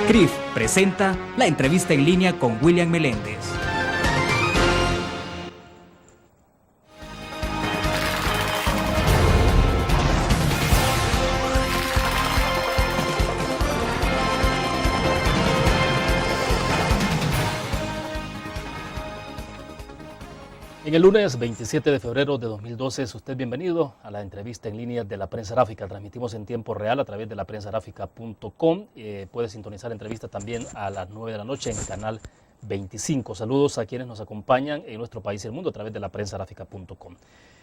CRIF presenta la entrevista en línea con William Meléndez. En el lunes 27 de febrero de 2012 es usted bienvenido a la entrevista en línea de la Prensa Gráfica. Transmitimos en tiempo real a través de laprensagráfica.com. Puede sintonizar la entrevista también a las 9 de la noche en el canal 25. Saludos a quienes nos acompañan en nuestro país y el mundo a través de laprensagráfica.com.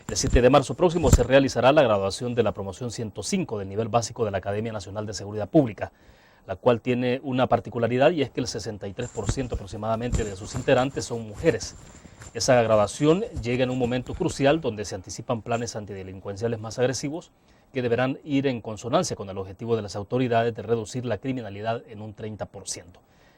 El 7 de marzo próximo se realizará la graduación de la promoción 105 del nivel básico de la Academia Nacional de Seguridad Pública, la cual tiene una particularidad y es que el 63% aproximadamente de sus integrantes son mujeres. Esa graduación llega en un momento crucial donde se anticipan planes antidelincuenciales más agresivos que deberán ir en consonancia con el objetivo de las autoridades de reducir la criminalidad en un 30%.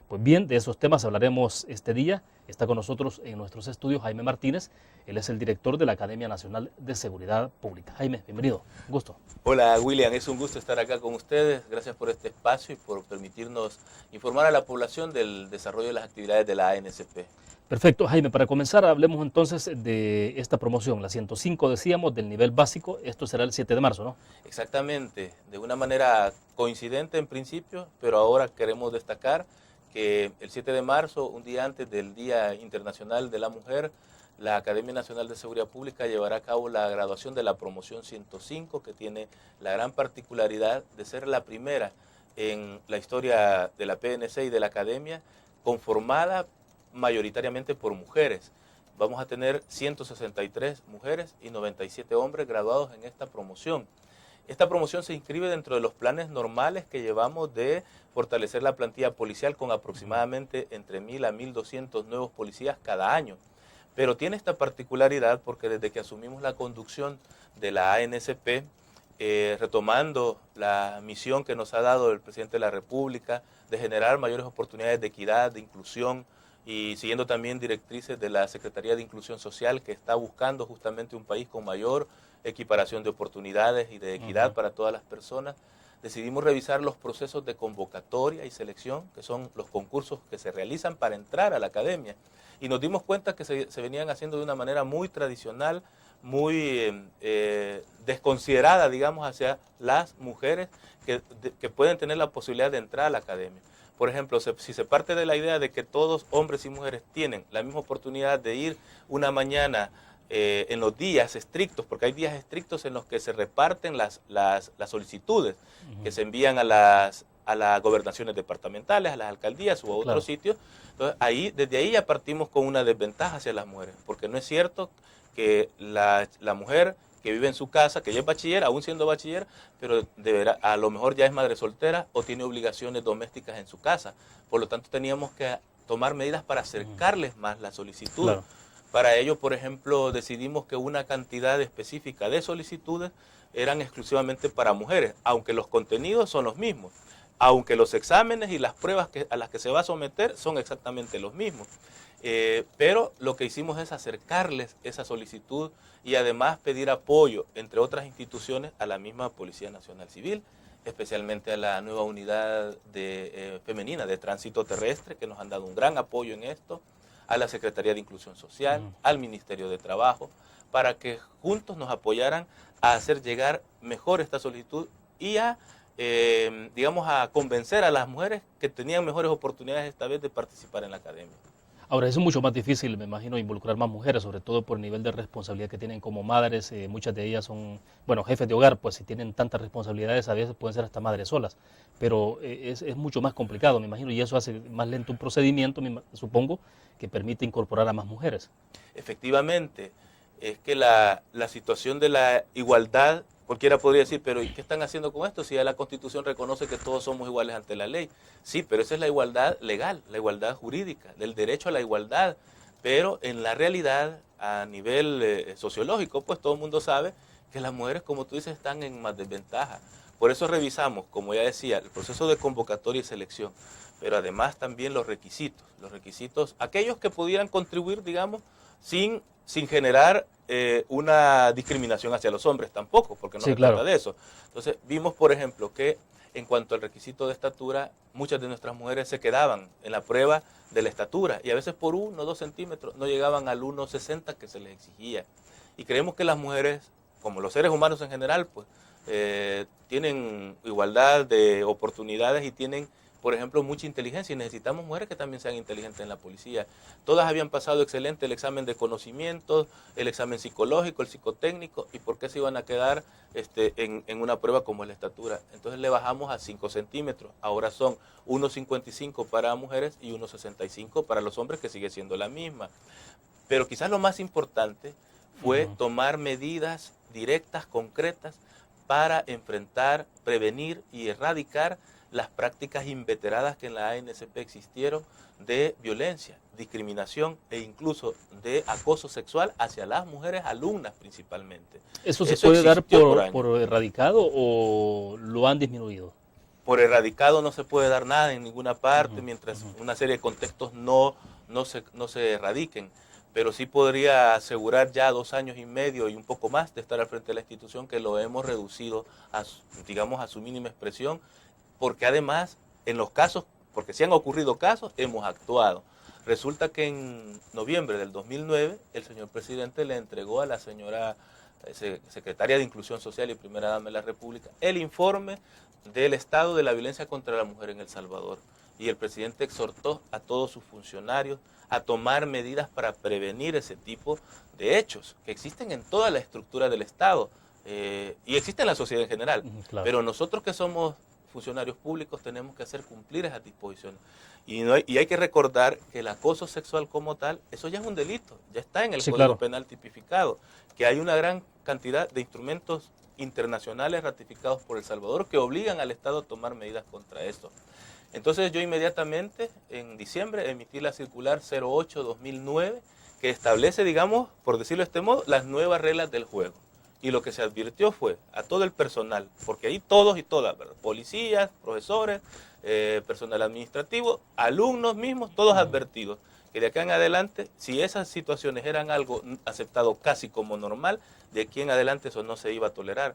Pues bien, de esos temas hablaremos este día. Está con nosotros en nuestros estudios Jaime Martínez. Él es el director de la Academia Nacional de Seguridad Pública. Jaime, bienvenido. Un gusto. Hola, William. Es un gusto estar acá con ustedes. Gracias por este espacio y por permitirnos informar a la población del desarrollo de las actividades de la ANSP. Perfecto, Jaime. Para comenzar, hablemos entonces de esta promoción, la 105, decíamos, del nivel básico. Esto será el 7 de marzo, ¿no? Exactamente. De una manera coincidente en principio, pero ahora queremos destacar que el 7 de marzo, un día antes del Día Internacional de la Mujer, la Academia Nacional de Seguridad Pública llevará a cabo la graduación de la promoción 105, que tiene la gran particularidad de ser la primera en la historia de la PNC y de la Academia, conformada mayoritariamente por mujeres. Vamos a tener 163 mujeres y 97 hombres graduados en esta promoción. Esta promoción se inscribe dentro de los planes normales que llevamos de fortalecer la plantilla policial con aproximadamente entre 1.000 a 1.200 nuevos policías cada año. Pero tiene esta particularidad porque desde que asumimos la conducción de la ANSP, retomando la misión que nos ha dado el presidente de la República de generar mayores oportunidades de equidad, de inclusión, y siguiendo también directrices de la Secretaría de Inclusión Social, que está buscando justamente un país con mayor equiparación de oportunidades y de equidad para todas las personas, decidimos revisar los procesos de convocatoria y selección, que son los concursos que se realizan para entrar a la academia, y nos dimos cuenta que se venían haciendo de una manera muy tradicional, muy desconsiderada, digamos, hacia las mujeres que pueden tener la posibilidad de entrar a la academia. Por ejemplo, si se parte de la idea de que todos, hombres y mujeres, tienen la misma oportunidad de ir una mañana en los días estrictos, porque hay días estrictos en los que se reparten las solicitudes que se envían a las gobernaciones departamentales, a las alcaldías u a otros sitios. Entonces, desde ahí ya partimos con una desventaja hacia las mujeres, porque no es cierto que la mujer que vive en su casa, que ya es bachiller, aún siendo bachiller, pero a lo mejor ya es madre soltera o tiene obligaciones domésticas en su casa. Por lo tanto, teníamos que tomar medidas para acercarles más la solicitud. Claro. Para ello, por ejemplo, decidimos que una cantidad específica de solicitudes eran exclusivamente para mujeres, aunque los contenidos son los mismos, aunque los exámenes y las pruebas a las que se va a someter son exactamente los mismos. Pero lo que hicimos es acercarles esa solicitud y además pedir apoyo, entre otras instituciones, a la misma Policía Nacional Civil, especialmente a la nueva unidad femenina de tránsito terrestre, que nos han dado un gran apoyo en esto, a la Secretaría de Inclusión Social, al Ministerio de Trabajo, para que juntos nos apoyaran a hacer llegar mejor esta solicitud y digamos, a convencer a las mujeres que tenían mejores oportunidades esta vez de participar en la academia. Ahora, eso es mucho más difícil, me imagino, involucrar más mujeres, sobre todo por el nivel de responsabilidad que tienen como madres. Muchas de ellas son, bueno, jefes de hogar, pues si tienen tantas responsabilidades, a veces pueden ser hasta madres solas. Pero es mucho más complicado, me imagino, y eso hace más lento un procedimiento, supongo, que permite incorporar a más mujeres. Efectivamente, es que la situación de la igualdad, cualquiera podría decir, pero ¿y qué están haciendo con esto? Si ya la Constitución reconoce que todos somos iguales ante la ley. Sí, pero esa es la igualdad legal, la igualdad jurídica, del derecho a la igualdad. Pero en la realidad, a nivel sociológico, pues todo el mundo sabe que las mujeres, como tú dices, están en más desventaja. Por eso revisamos, como ya decía, el proceso de convocatoria y selección, pero además también los requisitos, aquellos que pudieran contribuir, digamos, sin sin generar una discriminación hacia los hombres tampoco, porque no se trata de eso. Entonces, vimos, por ejemplo, que en cuanto al requisito de estatura, muchas de nuestras mujeres se quedaban en la prueba de la estatura y a veces por 1 o 2 centímetros no llegaban al 1,60 que se les exigía. Y creemos que las mujeres, como los seres humanos en general, pues tienen igualdad de oportunidades y tienen, por ejemplo, mucha inteligencia, y necesitamos mujeres que también sean inteligentes en la policía. Todas habían pasado excelente el examen de conocimientos, el examen psicológico, el psicotécnico, y ¿por qué se iban a quedar en una prueba como es la estatura? Entonces le bajamos a 5 centímetros, ahora son 1,55 para mujeres y 1,65 para los hombres, que sigue siendo la misma. Pero quizás lo más importante fue tomar medidas directas, concretas, para enfrentar, prevenir y erradicar las prácticas inveteradas que en la ANSP existieron de violencia, discriminación e incluso de acoso sexual hacia las mujeres alumnas principalmente. ¿Eso se puede dar por erradicado o lo han disminuido? Por erradicado no se puede dar nada en ninguna parte mientras una serie de contextos no se erradiquen. Pero sí podría asegurar ya 2 años y medio y un poco más de estar al frente de la institución que lo hemos reducido a, digamos, a su mínima expresión, porque además en los casos, porque si han ocurrido casos, hemos actuado. Resulta que en noviembre del 2009 el señor presidente le entregó a la señora secretaria de Inclusión Social y primera dama de la República el informe del estado de la violencia contra la mujer en El Salvador. Y el presidente exhortó a todos sus funcionarios a tomar medidas para prevenir ese tipo de hechos que existen en toda la estructura del Estado y existe en la sociedad en general. Claro. Pero nosotros que somos funcionarios públicos tenemos que hacer cumplir esas disposiciones. Y hay que recordar que el acoso sexual como tal, eso ya es un delito, ya está en el Código Penal tipificado, que hay una gran cantidad de instrumentos internacionales ratificados por El Salvador que obligan al Estado a tomar medidas contra eso. Entonces yo inmediatamente, en diciembre, emití la circular 08-2009, que establece, digamos, por decirlo de este modo, las nuevas reglas del juego. Y lo que se advirtió fue a todo el personal, porque ahí todos y todas, ¿verdad? Policías, profesores, personal administrativo, alumnos mismos, todos advertidos, que de acá en adelante, si esas situaciones eran algo aceptado casi como normal, de aquí en adelante eso no se iba a tolerar.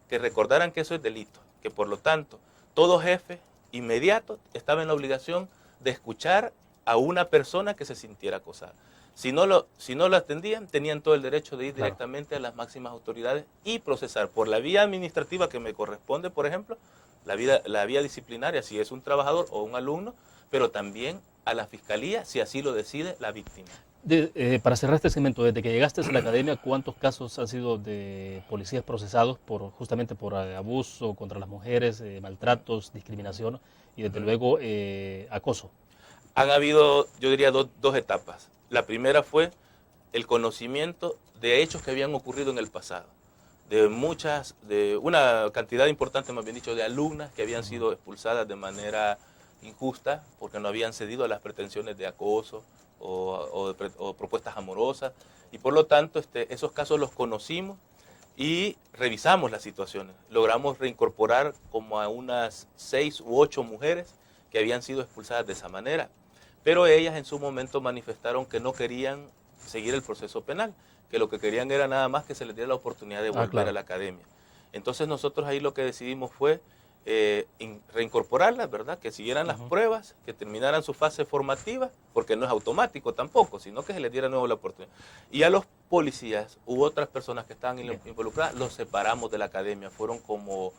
Que recordaran que eso es delito, que por lo tanto, todo jefe inmediato estaba en la obligación de escuchar a una persona que se sintiera acosada. Si no lo atendían, tenían todo el derecho de ir directamente a las máximas autoridades y procesar por la vía administrativa que me corresponde, por ejemplo, la vía disciplinaria si es un trabajador o un alumno, pero también a la fiscalía si así lo decide la víctima. Para cerrar este segmento, desde que llegaste a la academia, ¿cuántos casos han sido de policías procesados justamente por abuso contra las mujeres, maltratos, discriminación y desde luego acoso? Han habido, yo diría, dos etapas. La primera fue el conocimiento de hechos que habían ocurrido en el pasado, de una cantidad importante, más bien dicho, de alumnas que habían sido expulsadas de manera injusta porque no habían cedido a las pretensiones de acoso o propuestas amorosas, y por lo tanto esos casos los conocimos y revisamos las situaciones. Logramos reincorporar como a unas 6 u 8 mujeres que habían sido expulsadas de esa manera, pero ellas en su momento manifestaron que no querían seguir el proceso penal, que lo que querían era nada más que se les diera la oportunidad de volver a la academia. Entonces nosotros ahí lo que decidimos fue reincorporarlas, ¿verdad? Que siguieran las pruebas, que terminaran su fase formativa, porque no es automático tampoco, sino que se les diera nuevo la oportunidad. Y a los policías u otras personas que estaban involucradas, los separamos de la academia. Fueron como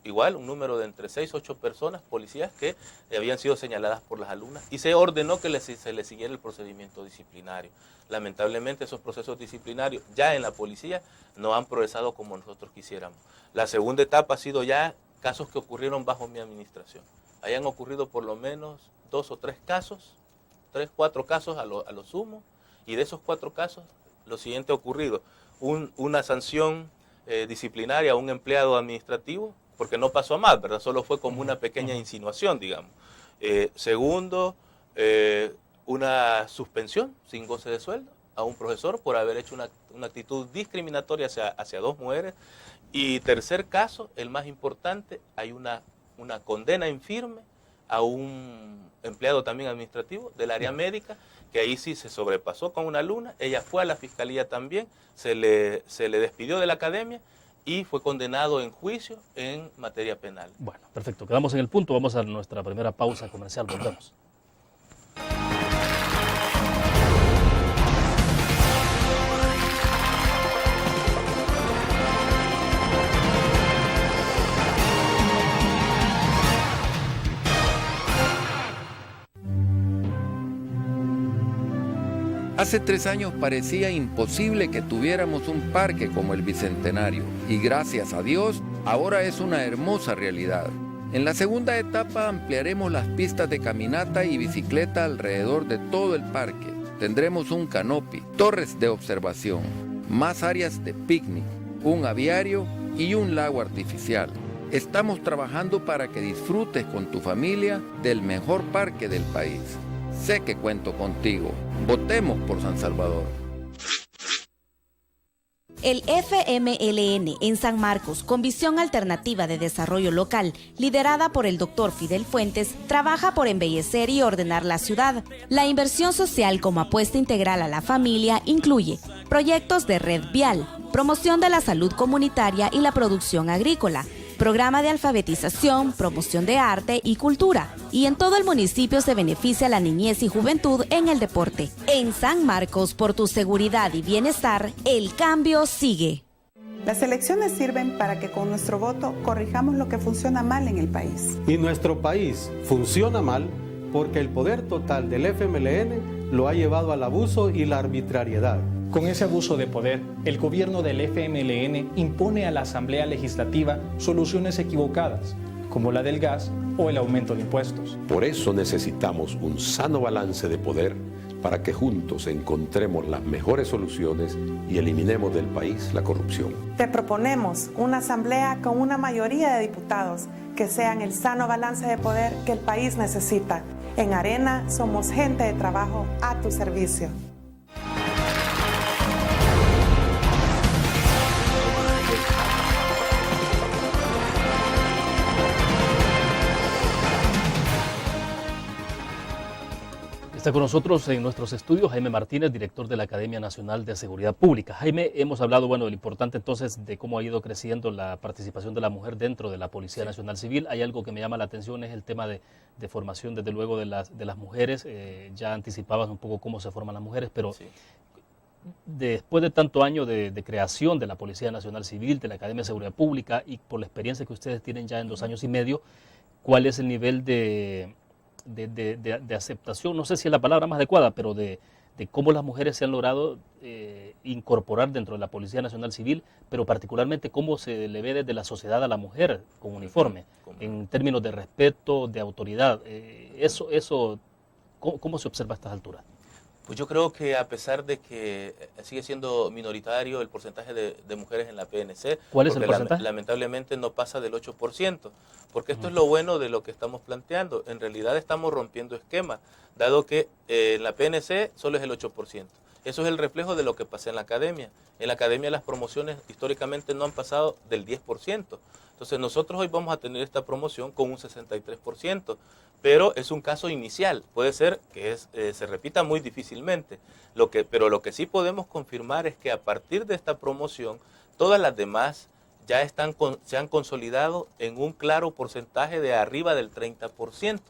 igual un número de entre 6 o 8 personas, policías, que habían sido señaladas por las alumnas, y se ordenó que se les siguiera el procedimiento disciplinario. Lamentablemente esos procesos disciplinarios ya en la policía no han progresado como nosotros quisiéramos. La segunda etapa ha sido ya casos que ocurrieron bajo mi administración. Hayan ocurrido por lo menos 2 o 3 casos, 3, 4 casos a lo sumo, y de esos 4 casos, lo siguiente ha ocurrido: una sanción disciplinaria a un empleado administrativo, porque no pasó a más, ¿verdad? Solo fue como una pequeña insinuación, digamos. Segundo, una suspensión sin goce de sueldo a un profesor por haber hecho una actitud discriminatoria hacia 2 mujeres. Y tercer caso, el más importante, hay una condena en firme a un empleado también administrativo del área médica que ahí sí se sobrepasó con una alumna, ella fue a la fiscalía también, se le despidió de la academia y fue condenado en juicio en materia penal. Bueno, perfecto. Quedamos en el punto. Vamos a nuestra primera pausa comercial. Volvemos. Hace 3 años parecía imposible que tuviéramos un parque como el Bicentenario y gracias a Dios ahora es una hermosa realidad. En la segunda etapa ampliaremos las pistas de caminata y bicicleta alrededor de todo el parque. Tendremos un canopy, torres de observación, más áreas de picnic, un aviario y un lago artificial. Estamos trabajando para que disfrutes con tu familia del mejor parque del país. Sé que cuento contigo. Votemos por San Salvador. El FMLN en San Marcos, con visión alternativa de desarrollo local, liderada por el Dr. Fidel Fuentes, trabaja por embellecer y ordenar la ciudad. La inversión social como apuesta integral a la familia incluye proyectos de red vial, promoción de la salud comunitaria y la producción agrícola, programa de alfabetización, promoción de arte y cultura. Y en todo el municipio se beneficia a la niñez y juventud en el deporte. En San Marcos, por tu seguridad y bienestar, el cambio sigue. Las elecciones sirven para que con nuestro voto corrijamos lo que funciona mal en el país. Y nuestro país funciona mal porque el poder total del FMLN lo ha llevado al abuso y la arbitrariedad. Con ese abuso de poder, el gobierno del FMLN impone a la Asamblea Legislativa soluciones equivocadas, como la del gas o el aumento de impuestos. Por eso necesitamos un sano balance de poder para que juntos encontremos las mejores soluciones y eliminemos del país la corrupción. Te proponemos una asamblea con una mayoría de diputados que sean el sano balance de poder que el país necesita. En Arena somos gente de trabajo a tu servicio. Está con nosotros en nuestros estudios Jaime Martínez, director de la Academia Nacional de Seguridad Pública. Jaime, hemos hablado, bueno, del importante entonces de cómo ha ido creciendo la participación de la mujer dentro de la Policía Nacional Civil. Hay algo que me llama la atención, es el tema de formación, desde luego, de las mujeres. Ya anticipabas un poco cómo se forman las mujeres, pero sí, después de tanto año de creación de la Policía Nacional Civil, de la Academia de Seguridad Pública, y por la experiencia que ustedes tienen ya en 2 años y medio, ¿cuál es el nivel de aceptación, no sé si es la palabra más adecuada, pero de cómo las mujeres se han logrado incorporar dentro de la Policía Nacional Civil, pero particularmente cómo se le ve desde la sociedad a la mujer con uniforme, en términos de respeto, de autoridad? ¿Cómo se observa a estas alturas? Pues yo creo que a pesar de que sigue siendo minoritario el porcentaje de mujeres en la PNC, ¿cuál es el porcentaje? Lamentablemente no pasa del 8%, porque esto es lo bueno de lo que estamos planteando. En realidad estamos rompiendo esquemas, dado que en la PNC solo es el 8%. Eso es el reflejo de lo que pasa en la academia. En la academia las promociones históricamente no han pasado del 10%. Entonces nosotros hoy vamos a tener esta promoción con un 63%, pero es un caso inicial. Puede ser que se repita muy difícilmente. Pero lo que sí podemos confirmar es que a partir de esta promoción, todas las demás ya se han consolidado en un claro porcentaje de arriba del 30%.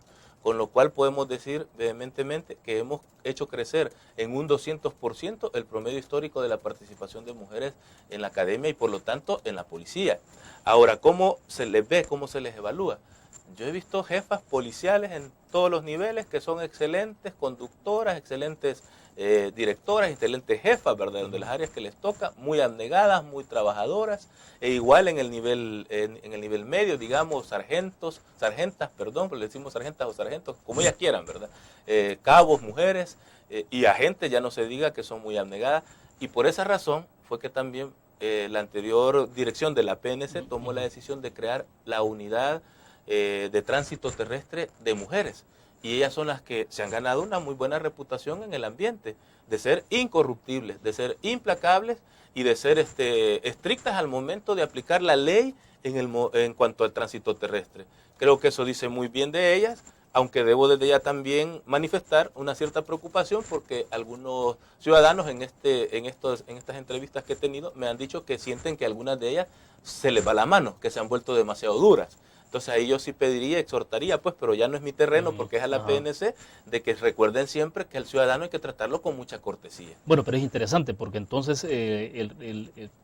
Con lo cual podemos decir vehementemente que hemos hecho crecer en un 200% el promedio histórico de la participación de mujeres en la academia y por lo tanto en la policía. Ahora, ¿cómo se les ve, cómo se les evalúa? Yo he visto jefas policiales en todos los niveles que son excelentes conductoras, excelentes directoras, excelentes jefas, ¿verdad? Donde las áreas que les toca, muy abnegadas, muy trabajadoras, e igual en el nivel medio, digamos, sargentas, pero le decimos sargentas o sargentos, como ellas quieran, ¿verdad? Cabos, mujeres, y agentes, ya no se diga que son muy abnegadas, y por esa razón fue que también la anterior dirección de la PNC tomó la decisión de crear la unidad de tránsito terrestre de mujeres. Y ellas son las que se han ganado una muy buena reputación en el ambiente, de ser incorruptibles, de ser implacables y de ser estrictas al momento de aplicar la ley en cuanto al tránsito terrestre. Creo que eso dice muy bien de ellas, aunque debo desde ya también manifestar una cierta preocupación porque algunos ciudadanos en estas entrevistas que he tenido me han dicho que sienten que algunas de ellas se les va la mano, que se han vuelto demasiado duras. Entonces ahí yo sí pediría, exhortaría, pues, pero ya no es mi terreno porque es a la PNC, de que recuerden siempre que al ciudadano hay que tratarlo con mucha cortesía. Bueno, pero es interesante porque entonces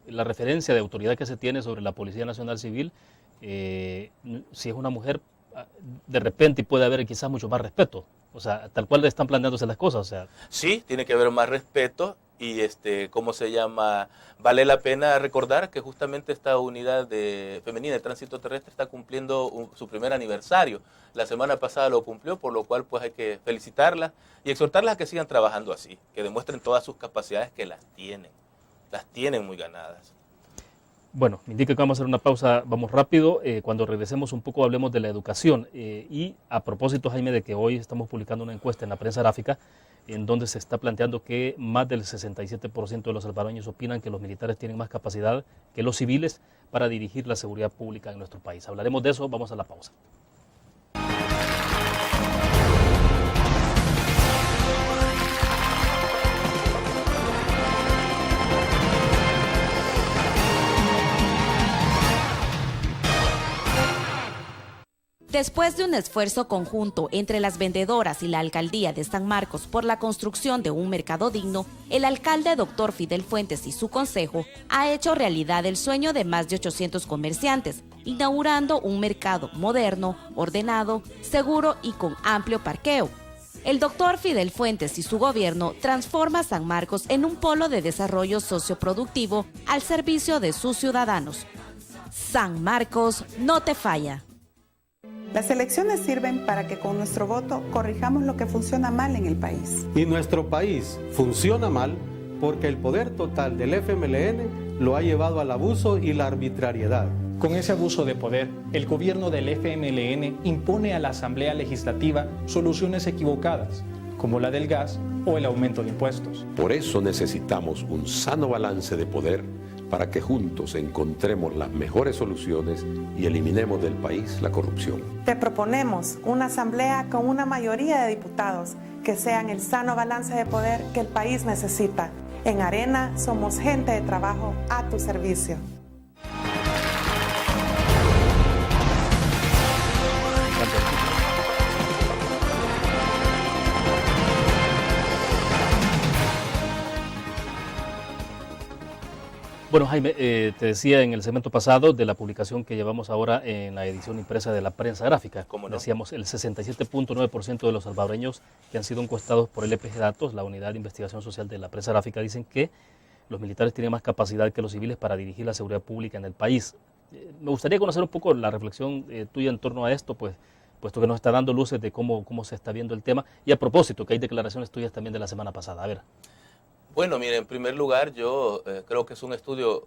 la referencia de autoridad que se tiene sobre la Policía Nacional Civil, si es una mujer, de repente puede haber quizás mucho más respeto. O sea, tal cual están planteándose las cosas. O sea. Sí, tiene que haber más respeto y, ¿cómo se llama? Vale la pena recordar que justamente esta unidad femenina de tránsito terrestre está cumpliendo su primer aniversario. La semana pasada lo cumplió, por lo cual pues hay que felicitarlas y exhortarlas a que sigan trabajando así, que demuestren todas sus capacidades, que las tienen muy ganadas. Bueno, me indica que vamos a hacer una pausa, vamos rápido. Cuando regresemos un poco hablemos de la educación. Y a propósito, Jaime, de que hoy estamos publicando una encuesta en la prensa gráfica en donde se está planteando que más del 67% de los salvadoreños opinan que los militares tienen más capacidad que los civiles para dirigir la seguridad pública en nuestro país. Hablaremos de eso, vamos a la pausa. Después de un esfuerzo conjunto entre las vendedoras y la alcaldía de San Marcos por la construcción de un mercado digno, el alcalde Dr. Fidel Fuentes y su consejo ha hecho realidad el sueño de más de 800 comerciantes, inaugurando un mercado moderno, ordenado, seguro y con amplio parqueo. El Dr. Fidel Fuentes y su gobierno transforma San Marcos en un polo de desarrollo socioproductivo al servicio de sus ciudadanos. San Marcos no te falla. Las elecciones sirven para que con nuestro voto corrijamos lo que funciona mal en el país. Y nuestro país funciona mal porque el poder total del FMLN lo ha llevado al abuso y la arbitrariedad. Con ese abuso de poder, el gobierno del FMLN impone a la Asamblea Legislativa soluciones equivocadas, como la del gas o el aumento de impuestos. Por eso necesitamos un sano balance de poder para que juntos encontremos las mejores soluciones y eliminemos del país la corrupción. Te proponemos una asamblea con una mayoría de diputados que sean el sano balance de poder que el país necesita. En Arena somos gente de trabajo a tu servicio. Bueno, Jaime, te decía en el segmento pasado de la publicación que llevamos ahora en la edición impresa de la prensa gráfica. ¿Cómo no? Decíamos el 67.9% de los salvadoreños que han sido encuestados por el EPG Datos, la unidad de investigación social de la prensa gráfica, dicen que los militares tienen más capacidad que los civiles para dirigir la seguridad pública en el país. Me gustaría conocer un poco la reflexión tuya en torno a esto, puesto que nos está dando luces de cómo se está viendo el tema. Y a propósito, que hay declaraciones tuyas también de la semana pasada. A ver. Bueno, mire, en primer lugar, yo creo que es un estudio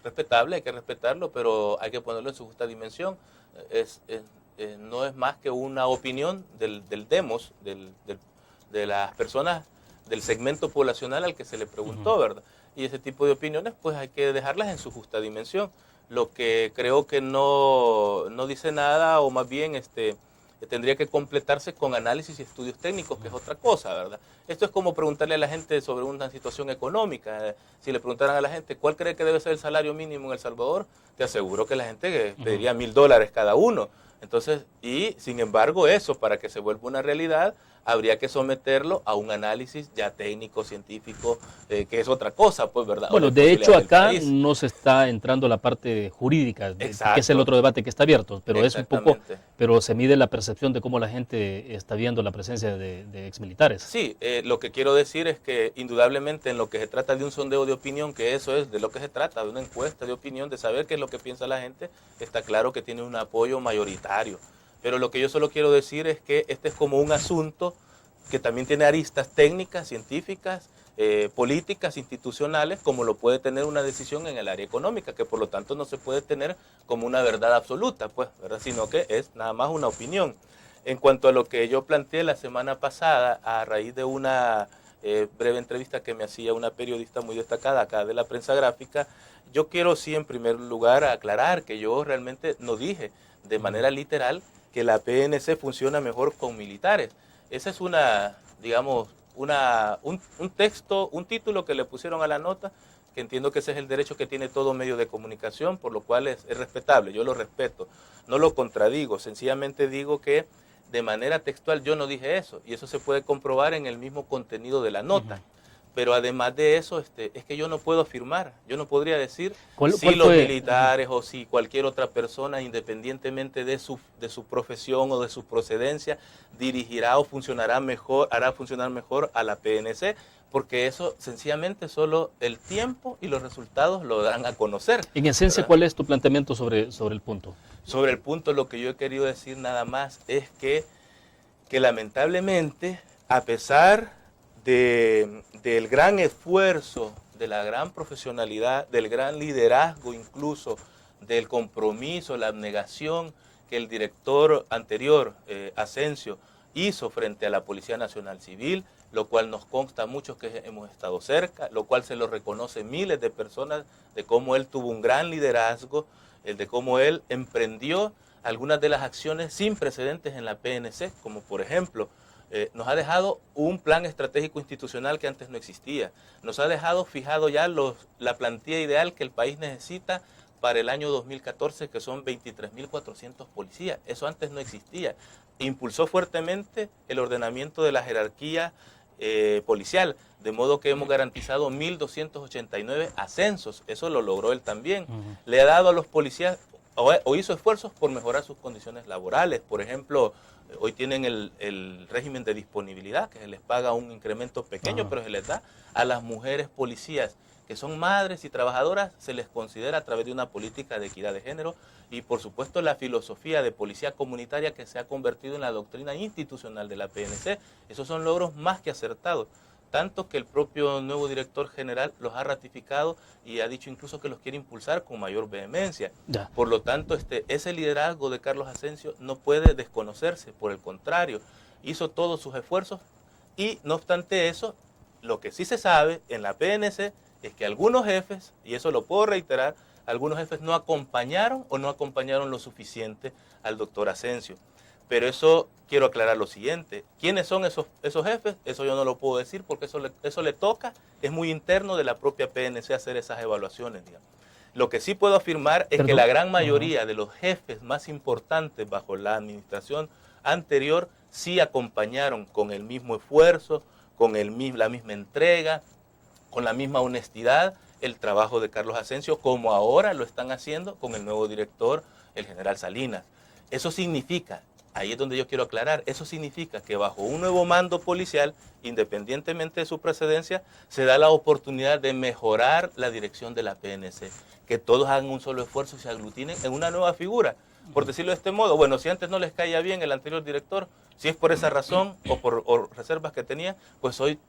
respetable, hay que respetarlo, pero hay que ponerlo en su justa dimensión. No es más que una opinión del demos, de las personas del segmento poblacional al que se le preguntó, ¿verdad? Y ese tipo de opiniones, pues hay que dejarlas en su justa dimensión. Lo que creo que no dice nada, o más bien tendría que completarse con análisis y estudios técnicos, que es otra cosa, ¿verdad? Esto es como preguntarle a la gente sobre una situación económica. Si le preguntaran a la gente, ¿cuál cree que debe ser el salario mínimo en El Salvador? Te aseguro que la gente pediría $1,000 cada uno. Entonces, y sin embargo eso, para que se vuelva una realidad, habría que someterlo a un análisis ya técnico, científico, que es otra cosa, pues, ¿verdad? Bueno, de hecho acá no se está entrando la parte jurídica, que es el otro debate que está abierto, pero es un poco, pero se mide la percepción de cómo la gente está viendo la presencia de exmilitares. Sí, lo que quiero decir es que indudablemente en lo que se trata de un sondeo de opinión, que eso es de lo que se trata, de una encuesta de opinión, de saber qué es lo que piensa la gente, está claro que tiene un apoyo mayoritario. Pero lo que yo solo quiero decir es que este es como un asunto que también tiene aristas técnicas, científicas, políticas, institucionales, como lo puede tener una decisión en el área económica, que por lo tanto no se puede tener como una verdad absoluta, pues, ¿verdad? Sino que es nada más una opinión. En cuanto a lo que yo planteé la semana pasada, a raíz de una breve entrevista que me hacía una periodista muy destacada acá de la prensa gráfica, yo quiero sí en primer lugar aclarar que yo realmente no dije de manera literal que la PNC funciona mejor con militares. Esa es un texto, un título que le pusieron a la nota, que entiendo que ese es el derecho que tiene todo medio de comunicación, por lo cual es respetable, yo lo respeto, no lo contradigo, sencillamente digo que de manera textual yo no dije eso, y eso se puede comprobar en el mismo contenido de la nota. Pero además de eso, es que yo no puedo afirmar, yo no podría decir si los militares o si cualquier otra persona, independientemente de su profesión o de su procedencia, dirigirá o funcionará mejor, hará funcionar mejor a la PNC, porque eso sencillamente solo el tiempo y los resultados lo darán a conocer. En esencia, ¿verdad? ¿Cuál es tu planteamiento sobre el punto? Sobre el punto, lo que yo he querido decir nada más es que lamentablemente, a pesar del gran esfuerzo, de la gran profesionalidad, del gran liderazgo incluso, del compromiso, la abnegación que el director anterior, Asensio, hizo frente a la Policía Nacional Civil, lo cual nos consta a muchos que hemos estado cerca, lo cual se lo reconoce miles de personas, de cómo él tuvo un gran liderazgo, de cómo él emprendió algunas de las acciones sin precedentes en la PNC, como por ejemplo, nos ha dejado un plan estratégico institucional que antes no existía. Nos ha dejado fijado ya la plantilla ideal que el país necesita para el año 2014, que son 23.400 policías. Eso antes no existía. Impulsó fuertemente el ordenamiento de la jerarquía policial, de modo que hemos garantizado 1.289 ascensos. Eso lo logró él también. Le ha dado a los policías, o hizo esfuerzos por mejorar sus condiciones laborales. Por ejemplo, hoy tienen el régimen de disponibilidad, que se les paga un incremento pequeño, pero se les da. A las mujeres policías, que son madres y trabajadoras, se les considera a través de una política de equidad de género, y por supuesto la filosofía de policía comunitaria que se ha convertido en la doctrina institucional de la PNC. Esos son logros más que acertados, tanto que el propio nuevo director general los ha ratificado y ha dicho incluso que los quiere impulsar con mayor vehemencia. Ya. Por lo tanto, ese liderazgo de Carlos Asensio no puede desconocerse, por el contrario, hizo todos sus esfuerzos, y no obstante eso, lo que sí se sabe en la PNC es que algunos jefes, y eso lo puedo reiterar, algunos jefes no acompañaron lo suficiente al doctor Asensio. Pero eso quiero aclarar lo siguiente: ¿quiénes son esos jefes? Eso yo no lo puedo decir, porque eso le toca, es muy interno de la propia PNC hacer esas evaluaciones, digamos. Lo que sí puedo afirmar es que la gran mayoría de los jefes más importantes bajo la administración anterior sí acompañaron con el mismo esfuerzo, con la misma entrega, con la misma honestidad el trabajo de Carlos Asensio, como ahora lo están haciendo con el nuevo director, el general Salinas. Eso significa, ahí es donde yo quiero aclarar, eso significa que bajo un nuevo mando policial, independientemente de su precedencia, se da la oportunidad de mejorar la dirección de la PNC, que todos hagan un solo esfuerzo y se aglutinen en una nueva figura. Por decirlo de este modo, bueno, si antes no les caía bien el anterior director, si es por esa razón o por reservas que tenía, pues hoy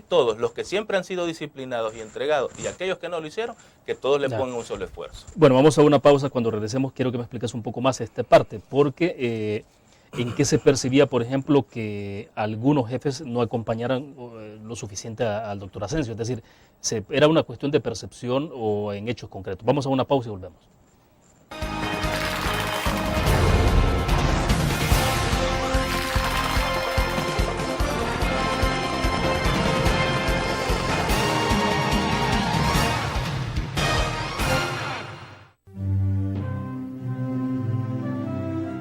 todos, los que siempre han sido disciplinados y entregados, y aquellos que no lo hicieron, que todos le pongan un solo esfuerzo. Bueno, vamos a una pausa. Cuando regresemos quiero que me expliques un poco más esta parte, porque ¿en qué se percibía, por ejemplo, que algunos jefes no acompañaran lo suficiente al doctor Asensio? Es decir, ¿era una cuestión de percepción o en hechos concretos? Vamos a una pausa y volvemos.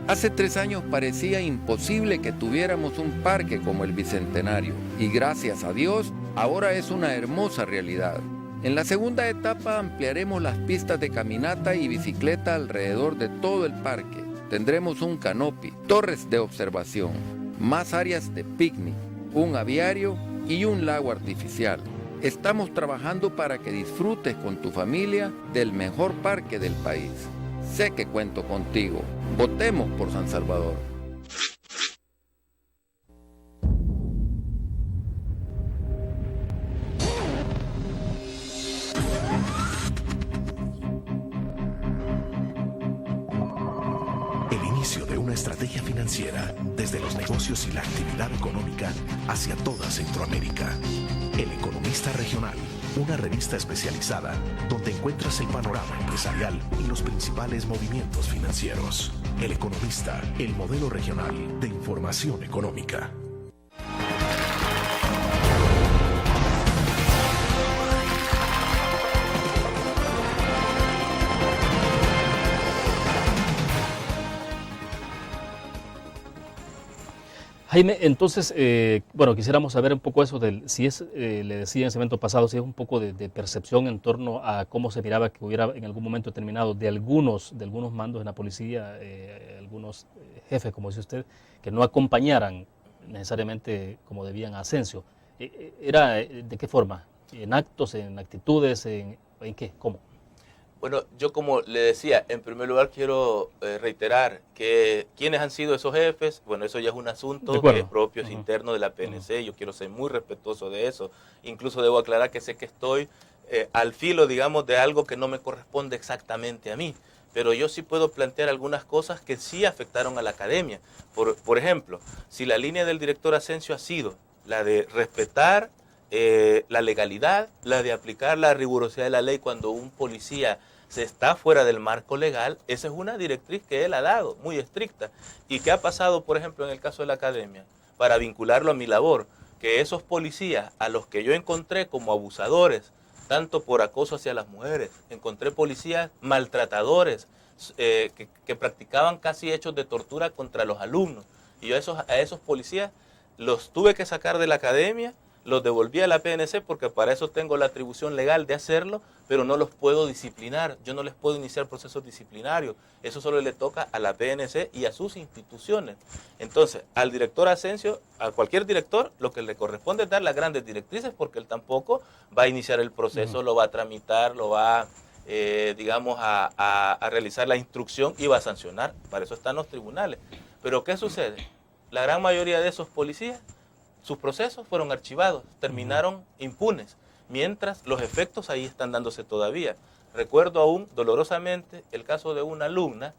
Hace 3 años parecía imposible que tuviéramos un parque como el Bicentenario, y gracias a Dios, ahora es una hermosa realidad. En la segunda etapa ampliaremos las pistas de caminata y bicicleta alrededor de todo el parque. Tendremos un canopy, torres de observación, más áreas de picnic, un aviario y un lago artificial. Estamos trabajando para que disfrutes con tu familia del mejor parque del país. Sé que cuento contigo. Votemos por San Salvador. El inicio de una estrategia financiera desde los negocios y la actividad económica hacia toda Centroamérica. El economista regional una revista especializada donde encuentras el panorama empresarial y los principales movimientos financieros. El Economista, el modelo regional de información económica. Jaime, entonces, bueno, quisiéramos saber un poco eso del, si es, le decía en el segmento pasado, si es un poco de percepción en torno a cómo se miraba que hubiera en algún momento determinado de algunos mandos en la policía, algunos jefes, como dice usted, que no acompañaran necesariamente como debían a Asensio. ¿Era de qué forma? ¿En actos, en actitudes, en qué? ¿Cómo? Bueno, yo como le decía, en primer lugar quiero reiterar que quiénes han sido esos jefes, bueno, eso ya es un asunto que es propio, es interno de la PNC, yo quiero ser muy respetuoso de eso, incluso debo aclarar que sé que estoy al filo, digamos, de algo que no me corresponde exactamente a mí, pero yo sí puedo plantear algunas cosas que sí afectaron a la academia. Por ejemplo, si la línea del director Asensio ha sido la de respetar la legalidad, la de aplicar la rigurosidad de la ley cuando un policía se está fuera del marco legal, esa es una directriz que él ha dado, muy estricta. ¿Y qué ha pasado, por ejemplo, en el caso de la academia? Para vincularlo a mi labor, que esos policías a los que yo encontré como abusadores, tanto por acoso hacia las mujeres, encontré policías maltratadores, que practicaban casi hechos de tortura contra los alumnos. Y yo a esos policías los tuve que sacar de la academia, los devolví a la PNC porque para eso tengo la atribución legal de hacerlo, pero no los puedo disciplinar, yo no les puedo iniciar procesos disciplinarios, eso solo le toca a la PNC y a sus instituciones. Entonces, al director Asensio, a cualquier director, lo que le corresponde es dar las grandes directrices porque él tampoco va a iniciar el proceso, lo va a tramitar, lo va digamos, a realizar la instrucción y va a sancionar, para eso están los tribunales. Pero ¿qué sucede? La gran mayoría de esos policías, sus procesos fueron archivados, terminaron impunes, mientras los efectos ahí están dándose todavía. Recuerdo aún dolorosamente el caso de una alumna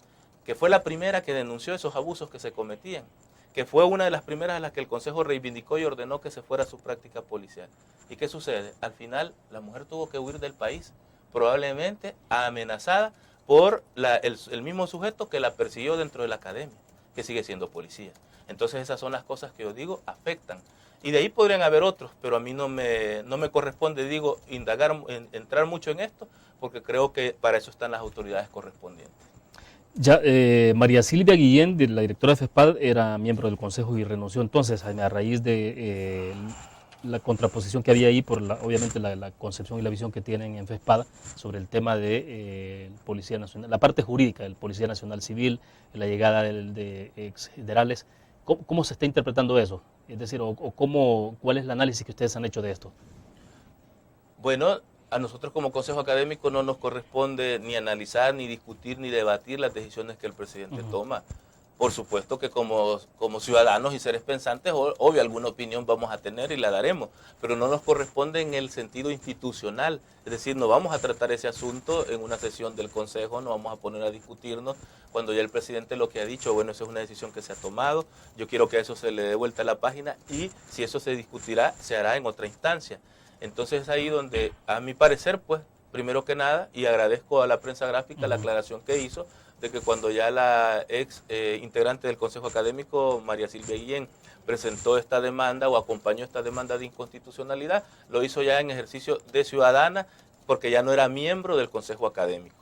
que fue la primera que denunció esos abusos que se cometían, que fue una de las primeras a las que el Consejo reivindicó y ordenó que se fuera a su práctica policial. ¿Y qué sucede? Al final la mujer tuvo que huir del país, probablemente amenazada por el mismo sujeto que la persiguió dentro de la academia, que sigue siendo policía. Entonces esas son las cosas que yo digo afectan. Y de ahí podrían haber otros, pero a mí no me corresponde, digo, entrar mucho en esto, porque creo que para eso están las autoridades correspondientes. Ya, María Silvia Guillén, la directora de FESPAD, era miembro del Consejo y renunció entonces a raíz de la contraposición que había ahí por obviamente la concepción y la visión que tienen en FESPAD sobre el tema de Policía Nacional, la parte jurídica del Policía Nacional Civil, la llegada de ex generales. ¿Cómo se está interpretando eso? Es decir, ¿cuál es el análisis que ustedes han hecho de esto? Bueno, a nosotros como Consejo Académico no nos corresponde ni analizar, ni discutir, ni debatir las decisiones que el presidente toma. Por supuesto que como ciudadanos y seres pensantes, obvio, alguna opinión vamos a tener y la daremos, pero no nos corresponde en el sentido institucional. Es decir, no vamos a tratar ese asunto en una sesión del Consejo, no vamos a poner a discutirnos cuando ya el presidente lo que ha dicho, bueno, esa es una decisión que se ha tomado, yo quiero que a eso se le dé vuelta a la página y si eso se discutirá, se hará en otra instancia. Entonces es ahí donde, a mi parecer, pues, primero que nada, y agradezco a la prensa gráfica la aclaración que hizo, de que cuando ya la ex integrante del Consejo Académico, María Silvia Guillén, presentó esta demanda o acompañó esta demanda de inconstitucionalidad, lo hizo ya en ejercicio de ciudadana, porque ya no era miembro del Consejo Académico.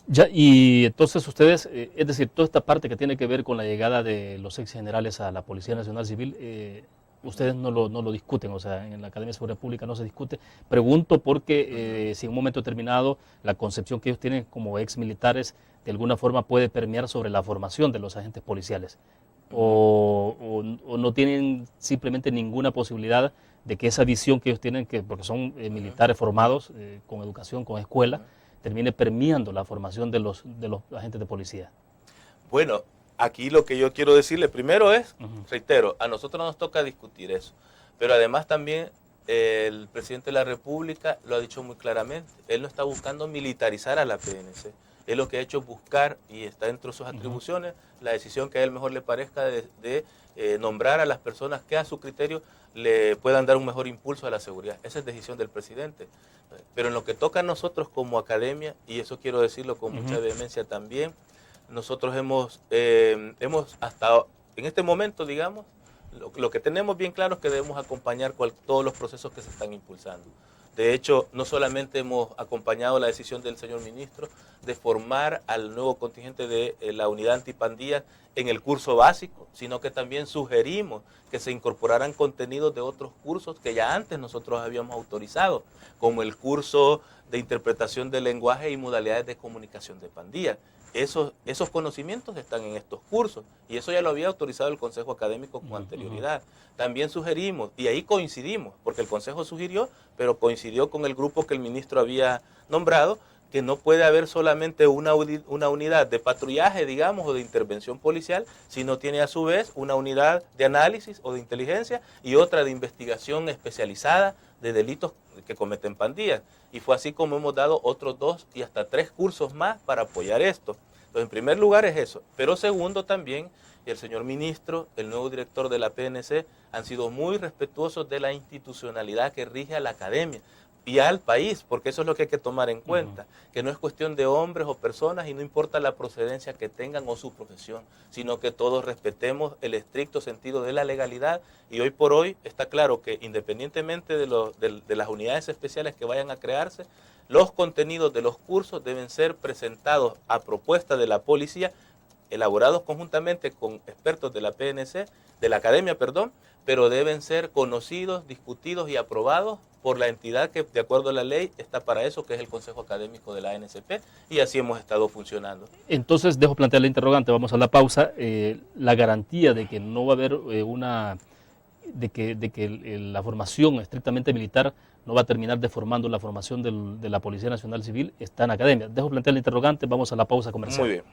Ya, y entonces ustedes, es decir, toda esta parte que tiene que ver con la llegada de los ex generales a la Policía Nacional Civil, ustedes no lo discuten, o sea, en la Academia de Seguridad Pública no se discute. Pregunto porque si en un momento determinado la concepción que ellos tienen como ex militares de alguna forma puede permear sobre la formación de los agentes policiales, o no tienen simplemente ninguna posibilidad de que esa visión que ellos tienen, porque son militares formados con educación, con escuela, termine permeando la formación de los agentes de policía. Bueno, aquí lo que yo quiero decirle primero es, reitero, a nosotros nos toca discutir eso, pero además también el presidente de la República lo ha dicho muy claramente, él no está buscando militarizar a la PNC, Él lo que ha hecho es buscar, y está dentro de sus atribuciones, la decisión que a él mejor le parezca de nombrar a las personas que a su criterio le puedan dar un mejor impulso a la seguridad. Esa es decisión del presidente. Pero en lo que toca a nosotros como academia, y eso quiero decirlo con mucha vehemencia también, nosotros hemos hasta en este momento, digamos, lo que tenemos bien claro es que debemos acompañar todos los procesos que se están impulsando. De hecho, no solamente hemos acompañado la decisión del señor ministro de formar al nuevo contingente de la unidad antipandillas en el curso básico, sino que también sugerimos que se incorporaran contenidos de otros cursos que ya antes nosotros habíamos autorizado, como el curso de interpretación del lenguaje y modalidades de comunicación de pandillas. Esos conocimientos están en estos cursos y eso ya lo había autorizado el Consejo Académico con anterioridad. También sugerimos, y ahí coincidimos, porque el Consejo sugirió, pero coincidió con el grupo que el ministro había nombrado, que no puede haber solamente una unidad de patrullaje, digamos, o de intervención policial, sino tiene a su vez una unidad de análisis o de inteligencia y otra de investigación especializada de delitos que cometen pandillas. Y fue así como hemos dado otros 2 y hasta 3 cursos más para apoyar esto. Entonces, en primer lugar es eso. Pero segundo también, el señor ministro, el nuevo director de la PNC, han sido muy respetuosos de la institucionalidad que rige a la academia y al país, porque eso es lo que hay que tomar en cuenta, que no es cuestión de hombres o personas y no importa la procedencia que tengan o su profesión, sino que todos respetemos el estricto sentido de la legalidad y hoy por hoy está claro que independientemente de las unidades especiales que vayan a crearse, los contenidos de los cursos deben ser presentados a propuesta de la policía, elaborados conjuntamente con expertos de la PNC, de la academia, perdón, pero deben ser conocidos, discutidos y aprobados por la entidad que, de acuerdo a la ley, está para eso, que es el Consejo Académico de la ANCP, y así hemos estado funcionando. Entonces, dejo plantear la interrogante, vamos a la pausa. La garantía de que no va a haber la formación estrictamente militar no va a terminar deformando la formación de la Policía Nacional Civil está en academia. Dejo plantear la interrogante, vamos a la pausa comercial. Muy bien.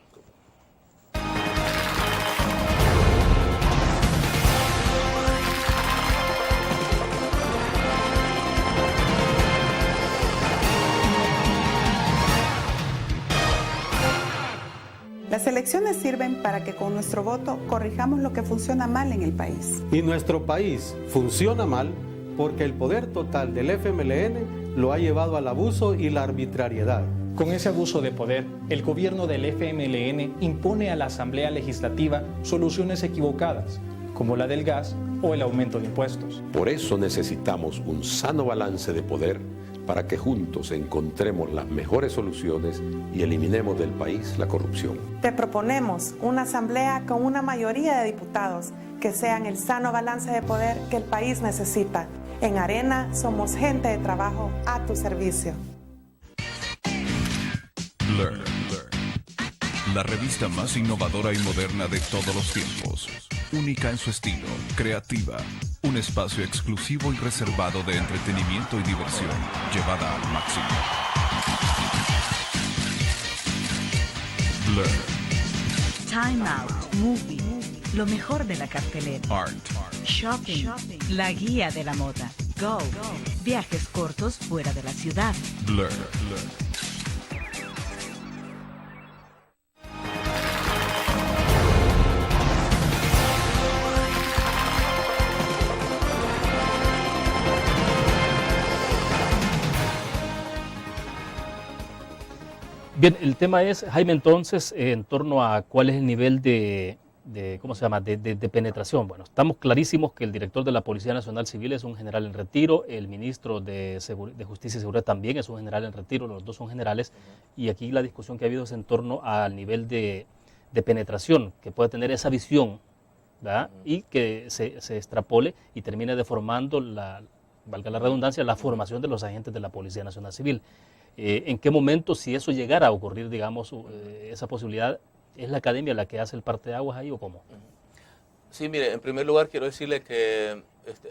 Las elecciones sirven para que con nuestro voto corrijamos lo que funciona mal en el país. Y nuestro país funciona mal porque el poder total del FMLN lo ha llevado al abuso y la arbitrariedad. Con ese abuso de poder, el gobierno del FMLN impone a la Asamblea Legislativa soluciones equivocadas, como la del gas o el aumento de impuestos. Por eso necesitamos un sano balance de poder para que juntos encontremos las mejores soluciones y eliminemos del país la corrupción. Te proponemos una asamblea con una mayoría de diputados que sean el sano balance de poder que el país necesita. En Arena somos gente de trabajo a tu servicio. Learn, la revista más innovadora y moderna de todos los tiempos. Única en su estilo, creativa, un espacio exclusivo y reservado de entretenimiento y diversión, llevada al máximo. Blur. Time Out, Movie, lo mejor de la cartelera. Art. Shopping, la guía de la moda. Go, viajes cortos fuera de la ciudad. Blur. Bien, el tema es, Jaime, entonces, en torno a cuál es el nivel de penetración. Bueno, estamos clarísimos que el director de la Policía Nacional Civil es un general en retiro, el ministro de Justicia y Seguridad también es un general en retiro, los dos son generales, y aquí la discusión que ha habido es en torno al nivel de penetración que puede tener esa visión, ¿verdad? Y que se extrapole y termine deformando, valga la redundancia, la formación de los agentes de la Policía Nacional Civil. ¿En qué momento, si eso llegara a ocurrir, digamos, esa posibilidad, es la academia la que hace el parteaguas ahí o cómo? Sí, mire, en primer lugar quiero decirle que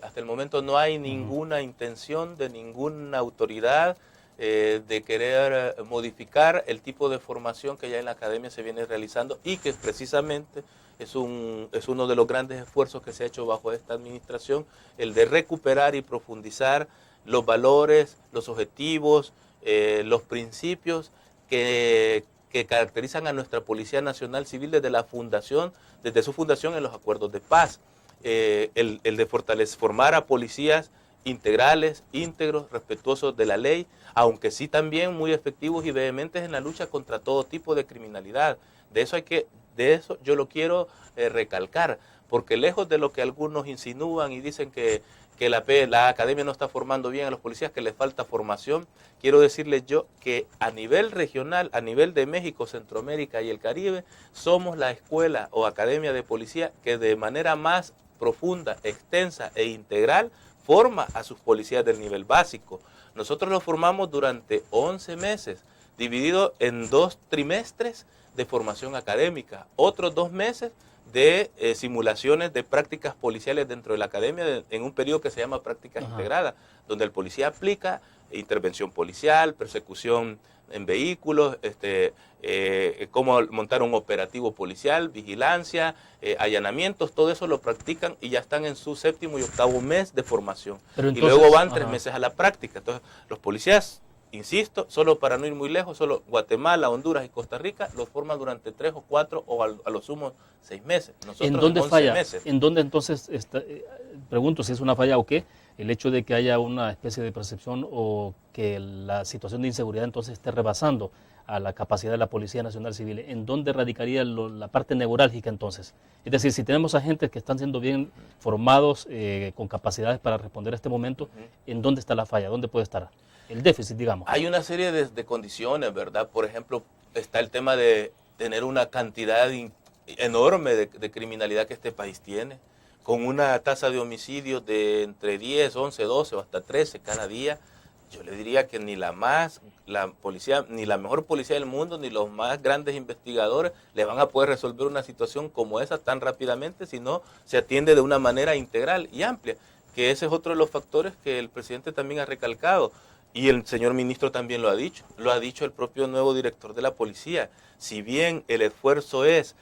hasta el momento no hay ninguna intención de ninguna autoridad de querer modificar el tipo de formación que ya en la academia se viene realizando y que precisamente es uno de los grandes esfuerzos que se ha hecho bajo esta administración, el de recuperar y profundizar los valores, los objetivos, los principios que que caracterizan a nuestra Policía Nacional Civil desde su fundación en los acuerdos de paz. El de formar a policías integrales, íntegros, respetuosos de la ley, aunque sí también muy efectivos y vehementes en la lucha contra todo tipo de criminalidad. De eso yo lo quiero recalcar, porque lejos de lo que algunos insinúan y dicen que la academia no está formando bien a los policías, que les falta formación, quiero decirles yo que a nivel regional, a nivel de México, Centroamérica y el Caribe, somos la escuela o academia de policía que de manera más profunda, extensa e integral forma a sus policías del nivel básico. Nosotros los formamos durante 11 meses, dividido en 2 trimestres de formación académica, otros 2 meses de simulaciones de prácticas policiales dentro de la academia en un periodo que se llama prácticas integradas, donde el policía aplica intervención policial, persecución en vehículos, cómo montar un operativo policial, vigilancia, allanamientos, todo eso lo practican y ya están en su 7º y 8º mes de formación. Entonces, y luego van 3 meses a la práctica. Entonces, los policías, insisto, solo para no ir muy lejos, solo Guatemala, Honduras y Costa Rica los forman durante 3 o 4 o a lo sumo 6 meses. Nosotros ¿En dónde 11 falla? meses. ¿En dónde entonces, pregunto si es una falla o qué, el hecho de que haya una especie de percepción o que la situación de inseguridad entonces esté rebasando a la capacidad de la Policía Nacional Civil? ¿En dónde radicaría la parte neurálgica entonces? Es decir, si tenemos agentes que están siendo bien formados, con capacidades para responder a este momento, ¿en dónde está la falla? ¿Dónde puede estar el déficit, digamos? Hay una serie de condiciones, ¿verdad? Por ejemplo, está el tema de tener una cantidad enorme de criminalidad que este país tiene, con una tasa de homicidios de entre 10, 11, 12 o hasta 13 cada día. Yo le diría que ni la mejor policía del mundo, ni los más grandes investigadores le van a poder resolver una situación como esa tan rápidamente si no se atiende de una manera integral y amplia, que ese es otro de los factores que el presidente también ha recalcado. Y el señor ministro también lo ha dicho el propio nuevo director de la policía. Si bien el esfuerzo es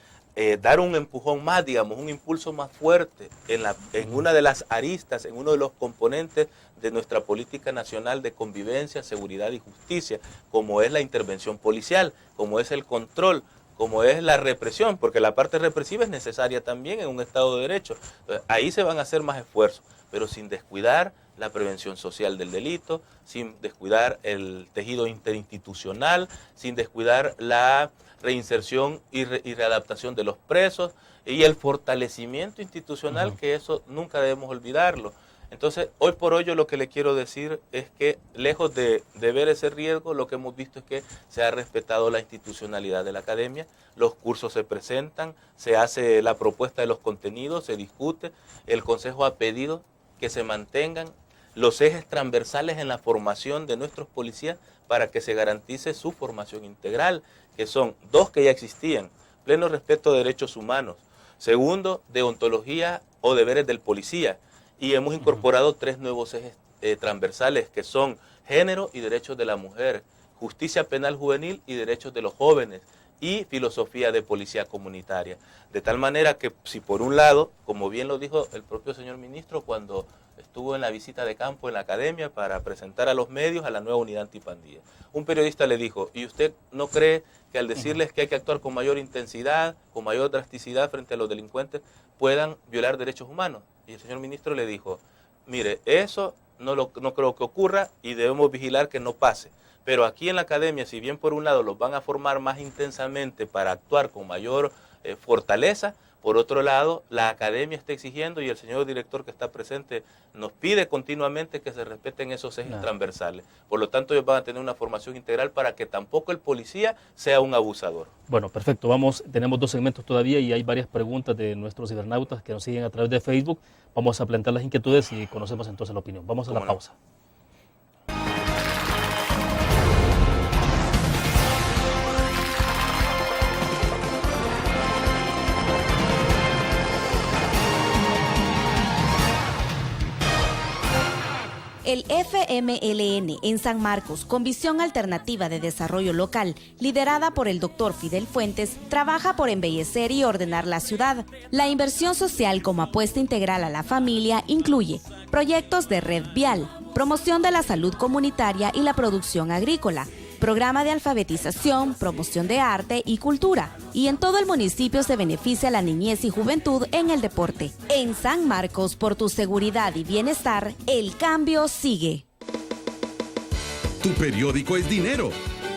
dar un empujón más, digamos, un impulso más fuerte en una de las aristas, en uno de los componentes de nuestra política nacional de convivencia, seguridad y justicia, como es la intervención policial, como es el control, como es la represión, porque la parte represiva es necesaria también en un Estado de Derecho. Entonces, ahí se van a hacer más esfuerzos, pero sin descuidar la prevención social del delito, sin descuidar el tejido interinstitucional, sin descuidar la reinserción y readaptación de los presos y el fortalecimiento institucional, que eso nunca debemos olvidarlo. Entonces, hoy por hoy yo lo que le quiero decir es que lejos de ver ese riesgo, lo que hemos visto es que se ha respetado la institucionalidad de la academia, los cursos se presentan, se hace la propuesta de los contenidos, se discute, el Consejo ha pedido que se mantengan los ejes transversales en la formación de nuestros policías para que se garantice su formación integral, que son 2 que ya existían: pleno respeto de derechos humanos, segundo, deontología o deberes del policía, y hemos incorporado 3 nuevos ejes transversales que son género y derechos de la mujer, justicia penal juvenil y derechos de los jóvenes, y filosofía de policía comunitaria. De tal manera que si por un lado, como bien lo dijo el propio señor ministro cuando estuvo en la visita de campo en la academia para presentar a los medios a la nueva unidad antipandilla, un periodista le dijo: ¿y usted no cree que al decirles que hay que actuar con mayor intensidad, con mayor drasticidad frente a los delincuentes, puedan violar derechos humanos? Y el señor ministro le dijo: mire, eso no creo que ocurra y debemos vigilar que no pase. Pero aquí en la academia, si bien por un lado los van a formar más intensamente para actuar con mayor fortaleza, por otro lado, la academia está exigiendo y el señor director que está presente nos pide continuamente que se respeten esos ejes transversales. Por lo tanto, ellos van a tener una formación integral para que tampoco el policía sea un abusador. Bueno, perfecto. Tenemos 2 segmentos todavía y hay varias preguntas de nuestros cibernautas que nos siguen a través de Facebook. Vamos a plantear las inquietudes y conocemos entonces la opinión. Vamos a la pausa. El FMLN en San Marcos, con visión alternativa de desarrollo local, liderada por el doctor Fidel Fuentes, trabaja por embellecer y ordenar la ciudad. La inversión social como apuesta integral a la familia incluye proyectos de red vial, promoción de la salud comunitaria y la producción agrícola, programa de alfabetización, promoción de arte y cultura. Y en todo el municipio se beneficia a la niñez y juventud en el deporte. En San Marcos, por tu seguridad y bienestar, el cambio sigue. Tu periódico es dinero,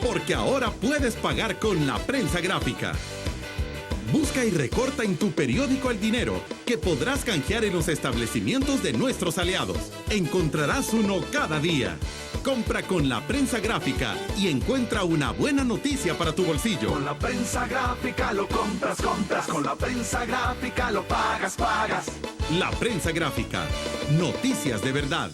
porque ahora puedes pagar con la prensa gráfica. Busca y recorta en tu periódico el dinero, que podrás canjear en los establecimientos de nuestros aliados. Encontrarás uno cada día. Compra con la prensa gráfica y encuentra una buena noticia para tu bolsillo. Con la prensa gráfica lo compras. Con la prensa gráfica lo pagas. La prensa gráfica. Noticias de verdad.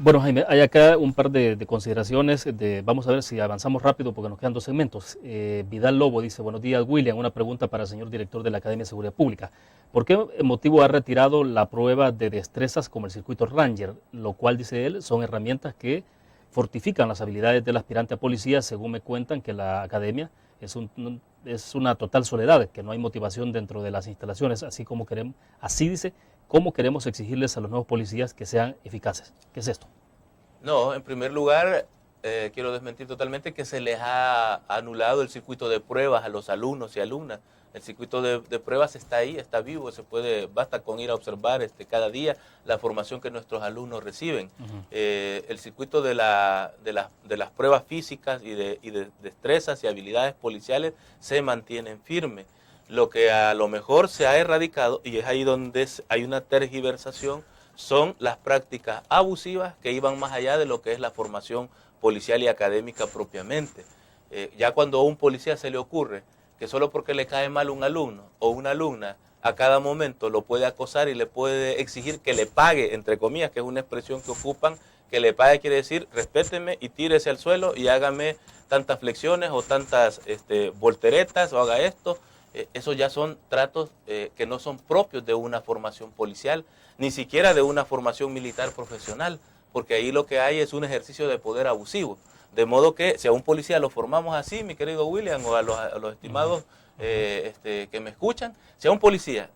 Bueno, Jaime, hay acá un par de consideraciones. Vamos a ver si avanzamos rápido porque nos quedan 2 segmentos. Vidal Lobo dice, buenos días, William. Una pregunta para el señor director de la Academia de Seguridad Pública. ¿Por qué motivo ha retirado la prueba de destrezas como el circuito Ranger? Lo cual, dice él, son herramientas que fortifican las habilidades del aspirante a policía. Según me cuentan que la Academia es una total soledad, que no hay motivación dentro de las instalaciones, así dice, ¿cómo queremos exigirles a los nuevos policías que sean eficaces? ¿Qué es esto? No, en primer lugar, quiero desmentir totalmente que se les ha anulado el circuito de pruebas a los alumnos y alumnas. El circuito de pruebas está ahí, está vivo, basta con ir a observar cada día la formación que nuestros alumnos reciben. El circuito de las pruebas físicas y de destrezas y habilidades policiales se mantienen firmes. Lo que a lo mejor se ha erradicado, y es ahí donde hay una tergiversación, son las prácticas abusivas que iban más allá de lo que es la formación policial y académica propiamente. Ya cuando a un policía se le ocurre que solo porque le cae mal un alumno o una alumna, a cada momento lo puede acosar y le puede exigir que le pague, entre comillas, que es una expresión que ocupan, que le pague quiere decir respéteme y tírese al suelo y hágame tantas flexiones o tantas volteretas o haga esto. Esos ya son tratos que no son propios de una formación policial, ni siquiera de una formación militar profesional, porque ahí lo que hay es un ejercicio de poder abusivo. De modo que si a un policía lo formamos así, mi querido William, o a los estimados que me escuchan, si a un policía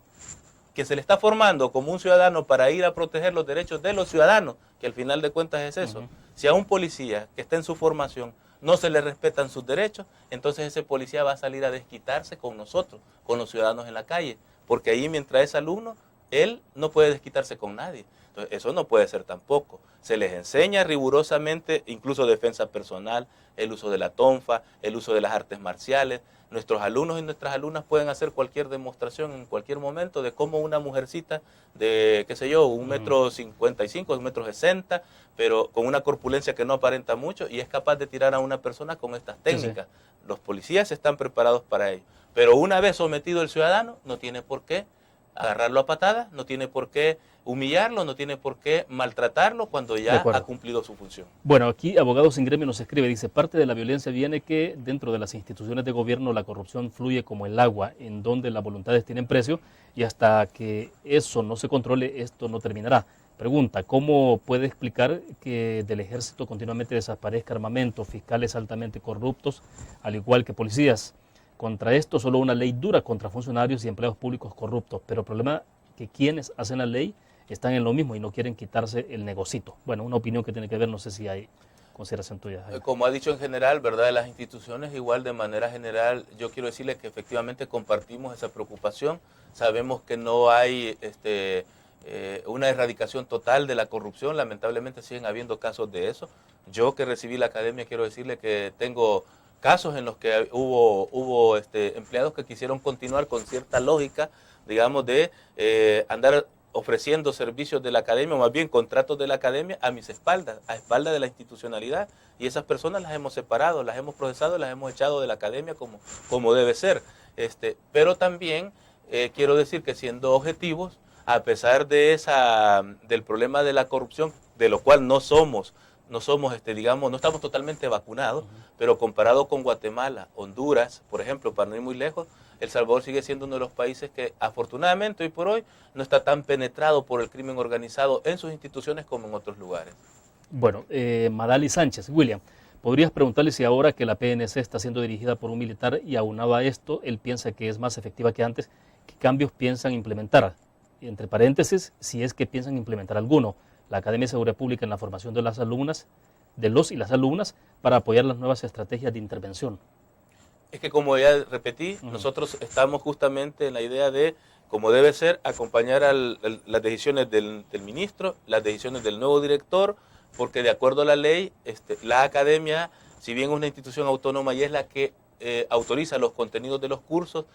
que se le está formando como un ciudadano para ir a proteger los derechos de los ciudadanos, que al final de cuentas es eso, si a un policía que está en su formación no se le respetan sus derechos, entonces ese policía va a salir a desquitarse con nosotros, con los ciudadanos en la calle, porque ahí mientras es alumno, él no puede desquitarse con nadie. Entonces, eso no puede ser tampoco. Se les enseña rigurosamente, incluso defensa personal, el uso de la tonfa, el uso de las artes marciales. Nuestros alumnos y nuestras alumnas pueden hacer cualquier demostración en cualquier momento de cómo una mujercita de, 1,55 m, 1,60 m, pero con una corpulencia que no aparenta mucho y es capaz de tirar a una persona con estas técnicas. Sí. Los policías están preparados para ello. Pero una vez sometido el ciudadano, no tiene por qué agarrarlo a patadas, no tiene por qué humillarlo, no tiene por qué maltratarlo cuando ya ha cumplido su función. Bueno, aquí Abogados Sin Gremio nos escribe, dice, parte de la violencia viene que dentro de las instituciones de gobierno la corrupción fluye como el agua, en donde las voluntades tienen precio y hasta que eso no se controle, esto no terminará. Pregunta, ¿cómo puede explicar que del ejército continuamente desaparezca armamento, fiscales altamente corruptos, al igual que policías? Contra esto solo una ley dura contra funcionarios y empleados públicos corruptos, pero el problema es que quienes hacen la ley están en lo mismo y no quieren quitarse el negocito. Bueno, una opinión que tiene que ver, no sé si hay consideración tuya. Como ha dicho en general, ¿verdad? Las instituciones igual de manera general, yo quiero decirle que efectivamente compartimos esa preocupación. Sabemos que no hay una erradicación total de la corrupción, lamentablemente siguen habiendo casos de eso. Yo que recibí la academia quiero decirle que tengo casos en los que hubo empleados que quisieron continuar con cierta lógica, digamos, de andar ofreciendo servicios de la academia, o más bien contratos de la academia a mis espaldas, a espaldas de la institucionalidad, y esas personas las hemos separado, las hemos procesado, las hemos echado de la academia como debe ser. Pero también quiero decir que siendo objetivos, a pesar de del problema de la corrupción, de lo cual no somos, digamos, no estamos totalmente vacunados, pero comparado con Guatemala, Honduras, por ejemplo, para no ir muy lejos, El Salvador sigue siendo uno de los países que afortunadamente hoy por hoy no está tan penetrado por el crimen organizado en sus instituciones como en otros lugares. Bueno, Madali Sánchez, William, ¿Podrías preguntarle si ahora que la PNC está siendo dirigida por un militar y aunado a esto, él piensa que es más efectiva que antes, qué cambios piensan implementar? Y entre paréntesis, si es que piensan implementar alguno. La Academia de Seguridad Pública en la formación de las alumnas, de los y las alumnas, para apoyar las nuevas estrategias de intervención. Es que como ya repetí, nosotros estamos justamente en la idea de, como debe ser, acompañar las decisiones del ministro, las decisiones del nuevo director, porque de acuerdo a la ley, la academia, si bien es una institución autónoma y es la que autoriza los contenidos de los cursos,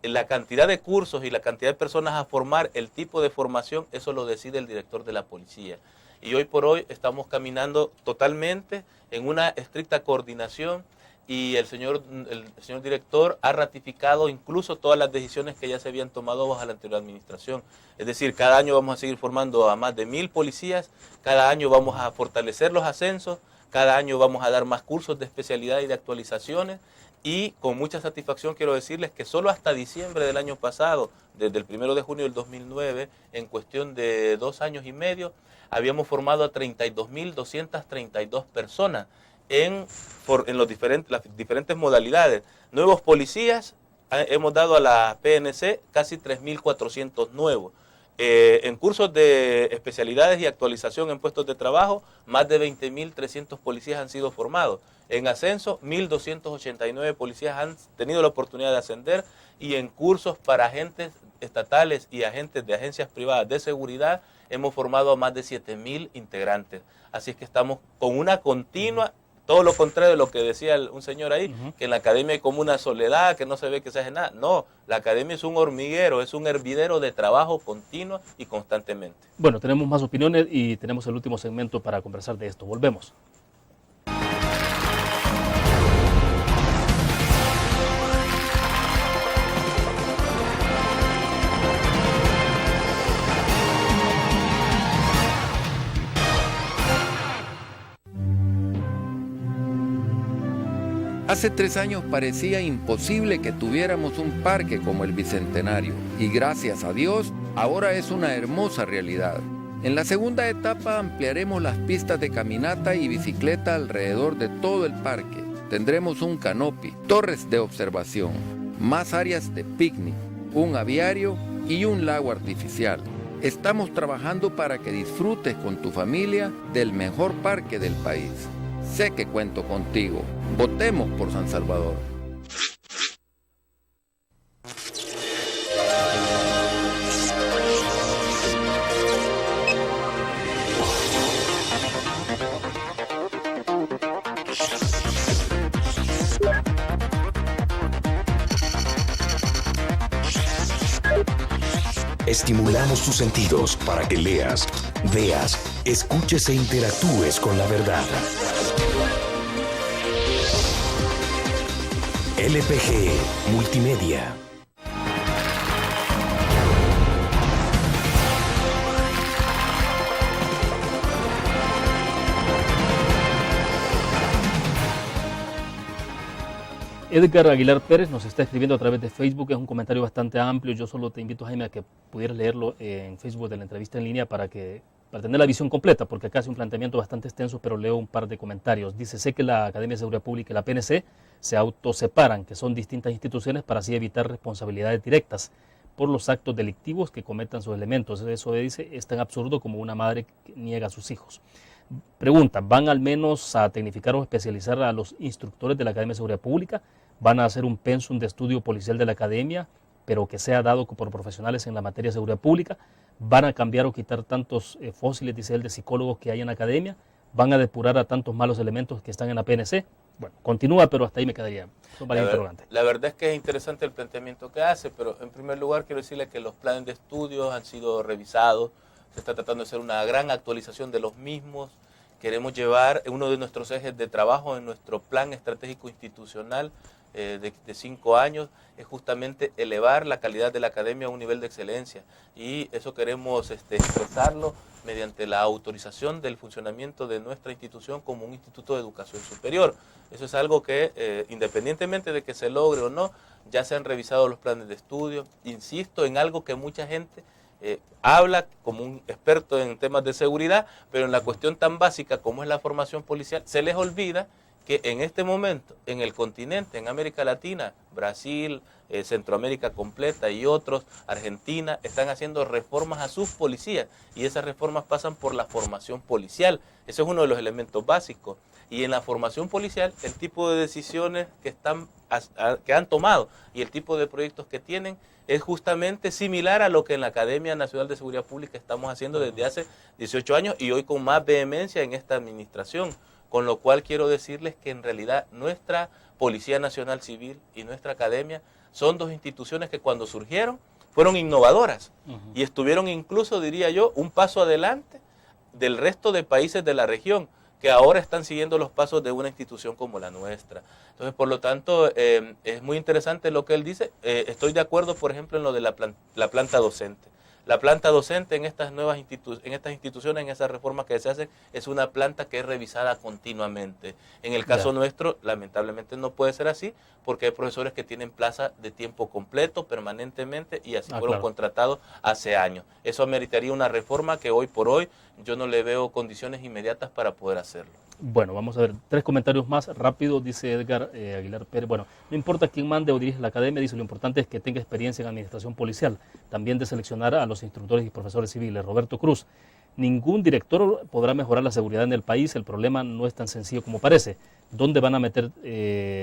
la cantidad de cursos y la cantidad de personas a formar, el tipo de formación, eso lo decide el director de la policía. Y hoy por hoy estamos caminando totalmente en una estricta coordinación y el señor director ha ratificado incluso todas las decisiones que ya se habían tomado bajo la anterior administración. Es decir, cada año vamos a seguir formando a más de 1000 policías, cada año vamos a fortalecer los ascensos, cada año vamos a dar más cursos de especialidad y de actualizaciones. Y con mucha satisfacción quiero decirles que solo hasta diciembre del año pasado, desde el 1 de junio del 2009, en cuestión de 2 años y medio, habíamos formado a 32.232 personas en las diferentes modalidades. Nuevos policías, hemos dado a la PNC casi 3.400 nuevos. En cursos de especialidades y actualización en puestos de trabajo, más de 20.300 policías han sido formados. En ascenso, 1.289 policías han tenido la oportunidad de ascender y en cursos para agentes estatales y agentes de agencias privadas de seguridad hemos formado a más de 7.000 integrantes. Así es que estamos con una continua, todo lo contrario de lo que decía un señor ahí, que en la academia hay como una soledad, que no se ve que se hace nada. No, la academia es un hormiguero, es un hervidero de trabajo continuo y constantemente. Bueno, tenemos más opiniones y tenemos el último segmento para conversar de esto. Volvemos. Hace 3 años parecía imposible que tuviéramos un parque como el Bicentenario y gracias a Dios ahora es una hermosa realidad. En la segunda etapa ampliaremos las pistas de caminata y bicicleta alrededor de todo el parque. Tendremos un canopy, torres de observación, más áreas de picnic, un aviario y un lago artificial. Estamos trabajando para que disfrutes con tu familia del mejor parque del país. Sé que cuento contigo. Votemos por San Salvador. Estimulamos tus sentidos para que leas, veas, escuches e interactúes con la verdad. LPG Multimedia. Edgar Aguilar Pérez nos está escribiendo a través de Facebook, es un comentario bastante amplio. Yo solo te invito, Jaime, a que pudieras leerlo en Facebook de la entrevista en línea para tener la visión completa, porque acá hace un planteamiento bastante extenso, pero leo un par de comentarios. Dice, sé que la Academia de Seguridad Pública y la PNC se autoseparan, que son distintas instituciones para así evitar responsabilidades directas por los actos delictivos que cometan sus elementos. Eso dice, es tan absurdo como una madre que niega a sus hijos. Pregunta, ¿van al menos a tecnificar o especializar a los instructores de la Academia de Seguridad Pública? ¿Van a hacer un pensum de estudio policial de la Academia, pero que sea dado por profesionales en la materia de seguridad pública? ¿Van a cambiar o quitar tantos fósiles, dice él, de psicólogos que hay en la Academia? ¿Van a depurar a tantos malos elementos que están en la PNC? Bueno, continúa, pero hasta ahí me quedaría. Son varias interrogantes. La verdad es que es interesante el planteamiento que hace, pero en primer lugar quiero decirle que los planes de estudios han sido revisados, se está tratando de hacer una gran actualización de los mismos. Queremos llevar uno de nuestros ejes de trabajo en nuestro plan estratégico institucional de 5 años, es justamente elevar la calidad de la academia a un nivel de excelencia. Y eso queremos expresarlo mediante la autorización del funcionamiento de nuestra institución como un instituto de educación superior. Eso es algo que, independientemente de que se logre o no, ya se han revisado los planes de estudio. Insisto en algo que mucha gente habla como un experto en temas de seguridad, pero en la cuestión tan básica como es la formación policial, se les olvida que en este momento, en el continente, en América Latina, Brasil, Centroamérica completa y otros, Argentina, están haciendo reformas a sus policías y esas reformas pasan por la formación policial. Ese es uno de los elementos básicos. Y en la formación policial, el tipo de decisiones que han tomado y el tipo de proyectos que tienen es justamente similar a lo que en la Academia Nacional de Seguridad Pública estamos haciendo desde hace 18 años y hoy con más vehemencia en esta administración. Con lo cual quiero decirles que en realidad nuestra Policía Nacional Civil y nuestra Academia son dos instituciones que cuando surgieron fueron innovadoras y estuvieron incluso, diría yo, un paso adelante del resto de países de la región que ahora están siguiendo los pasos de una institución como la nuestra. Entonces, por lo tanto, es muy interesante lo que él dice. Estoy de acuerdo, por ejemplo, en lo de la planta docente. La planta docente en estas nuevas instituciones, en esas reformas que se hacen, es una planta que es revisada continuamente. En el caso nuestro, lamentablemente no puede ser así, porque hay profesores que tienen plaza de tiempo completo, permanentemente, y así fueron contratados hace años. Eso ameritaría una reforma que hoy por hoy yo no le veo condiciones inmediatas para poder hacerlo. Bueno, vamos a ver, 3 comentarios más rápido, dice Edgar Aguilar Pérez. Bueno, no importa quién mande o dirige la academia, dice, lo importante es que tenga experiencia en administración policial, también de seleccionar a los instructores y profesores civiles. Roberto Cruz, ningún director podrá mejorar la seguridad en el país, el problema no es tan sencillo como parece. ¿Dónde van a meter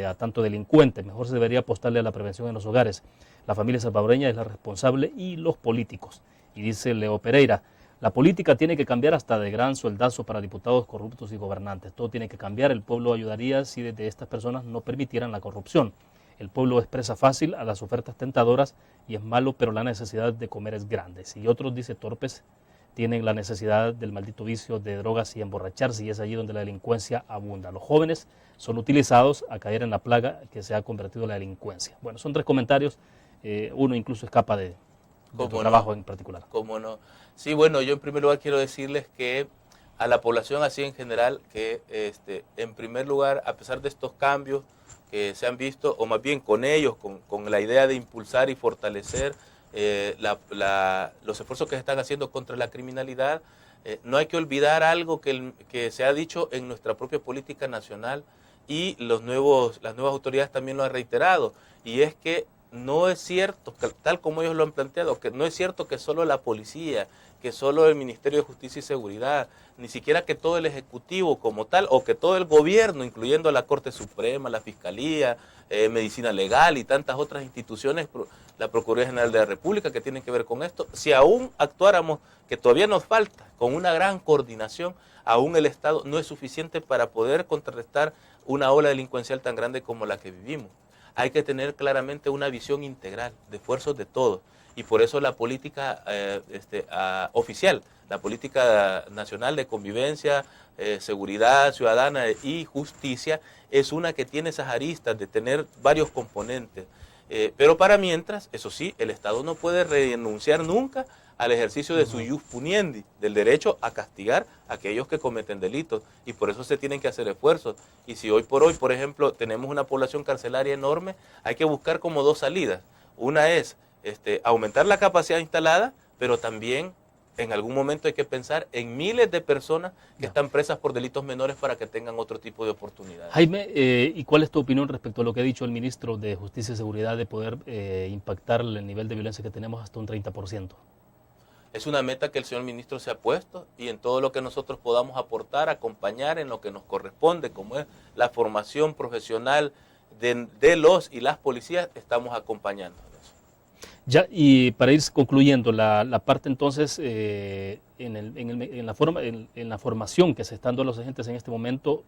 a tanto delincuente? Mejor se debería apostarle a la prevención en los hogares. La familia salvadoreña es la responsable y los políticos. Y dice Leo Pereira, la política tiene que cambiar hasta de gran sueldazo para diputados corruptos y gobernantes. Todo tiene que cambiar. El pueblo ayudaría si desde estas personas no permitieran la corrupción. El pueblo expresa fácil a las ofertas tentadoras y es malo, pero la necesidad de comer es grande. Y otros, dice, torpes, tienen la necesidad del maldito vicio de drogas y emborracharse, y es allí donde la delincuencia abunda. Los jóvenes son utilizados a caer en la plaga que se ha convertido en la delincuencia. Bueno, son 3 comentarios. Uno incluso escapa de tu trabajo en particular. ¿Cómo no? Sí, bueno, yo en primer lugar quiero decirles que a la población así en general, que en primer lugar, a pesar de estos cambios que se han visto, o más bien con ellos, con la idea de impulsar y fortalecer los esfuerzos que se están haciendo contra la criminalidad, no hay que olvidar algo que se ha dicho en nuestra propia política nacional y las nuevas autoridades también lo han reiterado, y es que no es cierto, tal como ellos lo han planteado, que no es cierto que solo la policía, que solo el Ministerio de Justicia y Seguridad, ni siquiera que todo el Ejecutivo como tal, o que todo el gobierno, incluyendo la Corte Suprema, la Fiscalía, Medicina Legal y tantas otras instituciones, la Procuraduría General de la República que tienen que ver con esto, si aún actuáramos, que todavía nos falta, con una gran coordinación, aún el Estado no es suficiente para poder contrarrestar una ola delincuencial tan grande como la que vivimos. Hay que tener claramente una visión integral de esfuerzos de todos y por eso la política oficial, la política nacional de convivencia, seguridad ciudadana y justicia es una que tiene esas aristas de tener varios componentes. Pero para mientras, eso sí, el Estado no puede renunciar nunca al ejercicio de su ius puniendi, del derecho a castigar a aquellos que cometen delitos, y por eso se tienen que hacer esfuerzos. Y si hoy por hoy, por ejemplo, tenemos una población carcelaria enorme, hay que buscar como 2 salidas. Una es aumentar la capacidad instalada, pero también en algún momento hay que pensar en miles de personas que están presas por delitos menores para que tengan otro tipo de oportunidades. Jaime, ¿y cuál es tu opinión respecto a lo que ha dicho el ministro de Justicia y Seguridad de poder impactar el nivel de violencia que tenemos hasta un 30%? Es una meta que el señor ministro se ha puesto y en todo lo que nosotros podamos aportar, acompañar en lo que nos corresponde, como es la formación profesional de los y las policías, estamos acompañando. Ya, y para ir concluyendo, la parte entonces, en la formación que se está dando a los agentes en este momento,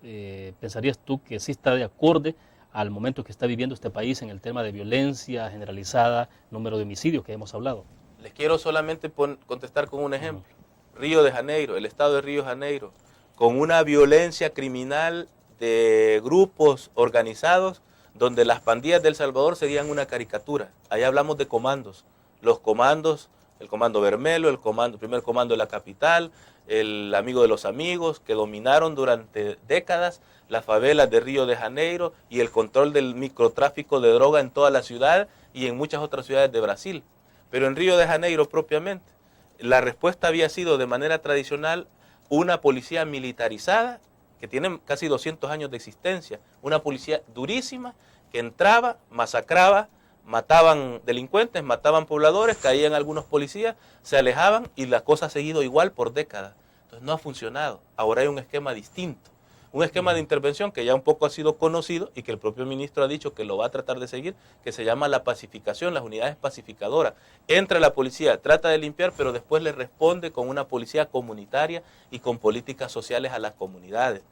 ¿pensarías tú que sí está de acorde al momento que está viviendo este país en el tema de violencia generalizada, número de homicidios que hemos hablado? Les quiero solamente contestar con un ejemplo. Río de Janeiro, el estado de Río de Janeiro, con una violencia criminal de grupos organizados, donde las pandillas de El Salvador serían una caricatura. Ahí hablamos de comandos. Los comandos, el comando Bermelo, el primer comando de la capital, el amigo de los amigos, que dominaron durante décadas las favelas de Río de Janeiro y el control del microtráfico de droga en toda la ciudad y en muchas otras ciudades de Brasil. Pero en Río de Janeiro propiamente, la respuesta había sido de manera tradicional una policía militarizada que tiene casi 200 años de existencia, una policía durísima que entraba, masacraba, mataban delincuentes, mataban pobladores, caían algunos policías, se alejaban y la cosa ha seguido igual por décadas. Entonces no ha funcionado. Ahora hay un esquema distinto, un esquema de intervención que ya un poco ha sido conocido y que el propio ministro ha dicho que lo va a tratar de seguir, que se llama la pacificación, las unidades pacificadoras. Entra la policía, trata de limpiar, pero después le responde con una policía comunitaria y con políticas sociales a las comunidades.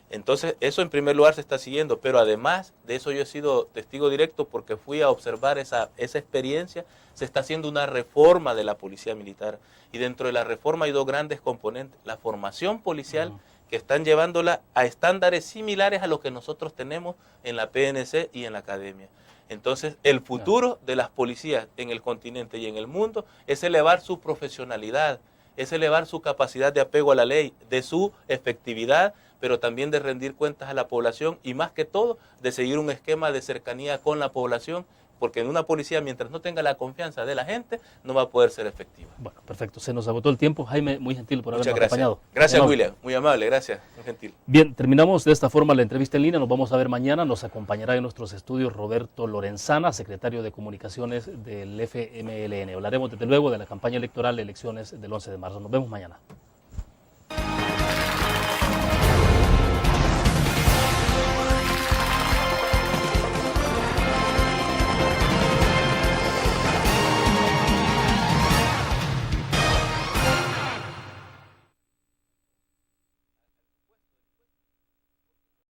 Entonces, eso en primer lugar se está siguiendo, pero además de eso yo he sido testigo directo porque fui a observar esa experiencia. Se está haciendo una reforma de la policía militar y dentro de la reforma hay dos grandes componentes. La formación policial, que están llevándola a estándares similares a los que nosotros tenemos en la PNC y en la academia. Entonces, el futuro de las policías en el continente y en el mundo es elevar su profesionalidad, es elevar su capacidad de apego a la ley, de su efectividad, pero también de rendir cuentas a la población y más que todo de seguir un esquema de cercanía con la población, porque en una policía, mientras no tenga la confianza de la gente, no va a poder ser efectiva. Bueno, perfecto. Se nos agotó el tiempo. Jaime, muy gentil por habernos acompañado. Gracias, William. Muy amable, gracias. Muy gentil. Bien, terminamos de esta forma la entrevista en línea. Nos vamos a ver mañana. Nos acompañará en nuestros estudios Roberto Lorenzana, secretario de Comunicaciones del FMLN. Hablaremos desde luego de la campaña electoral de elecciones del 11 de marzo. Nos vemos mañana.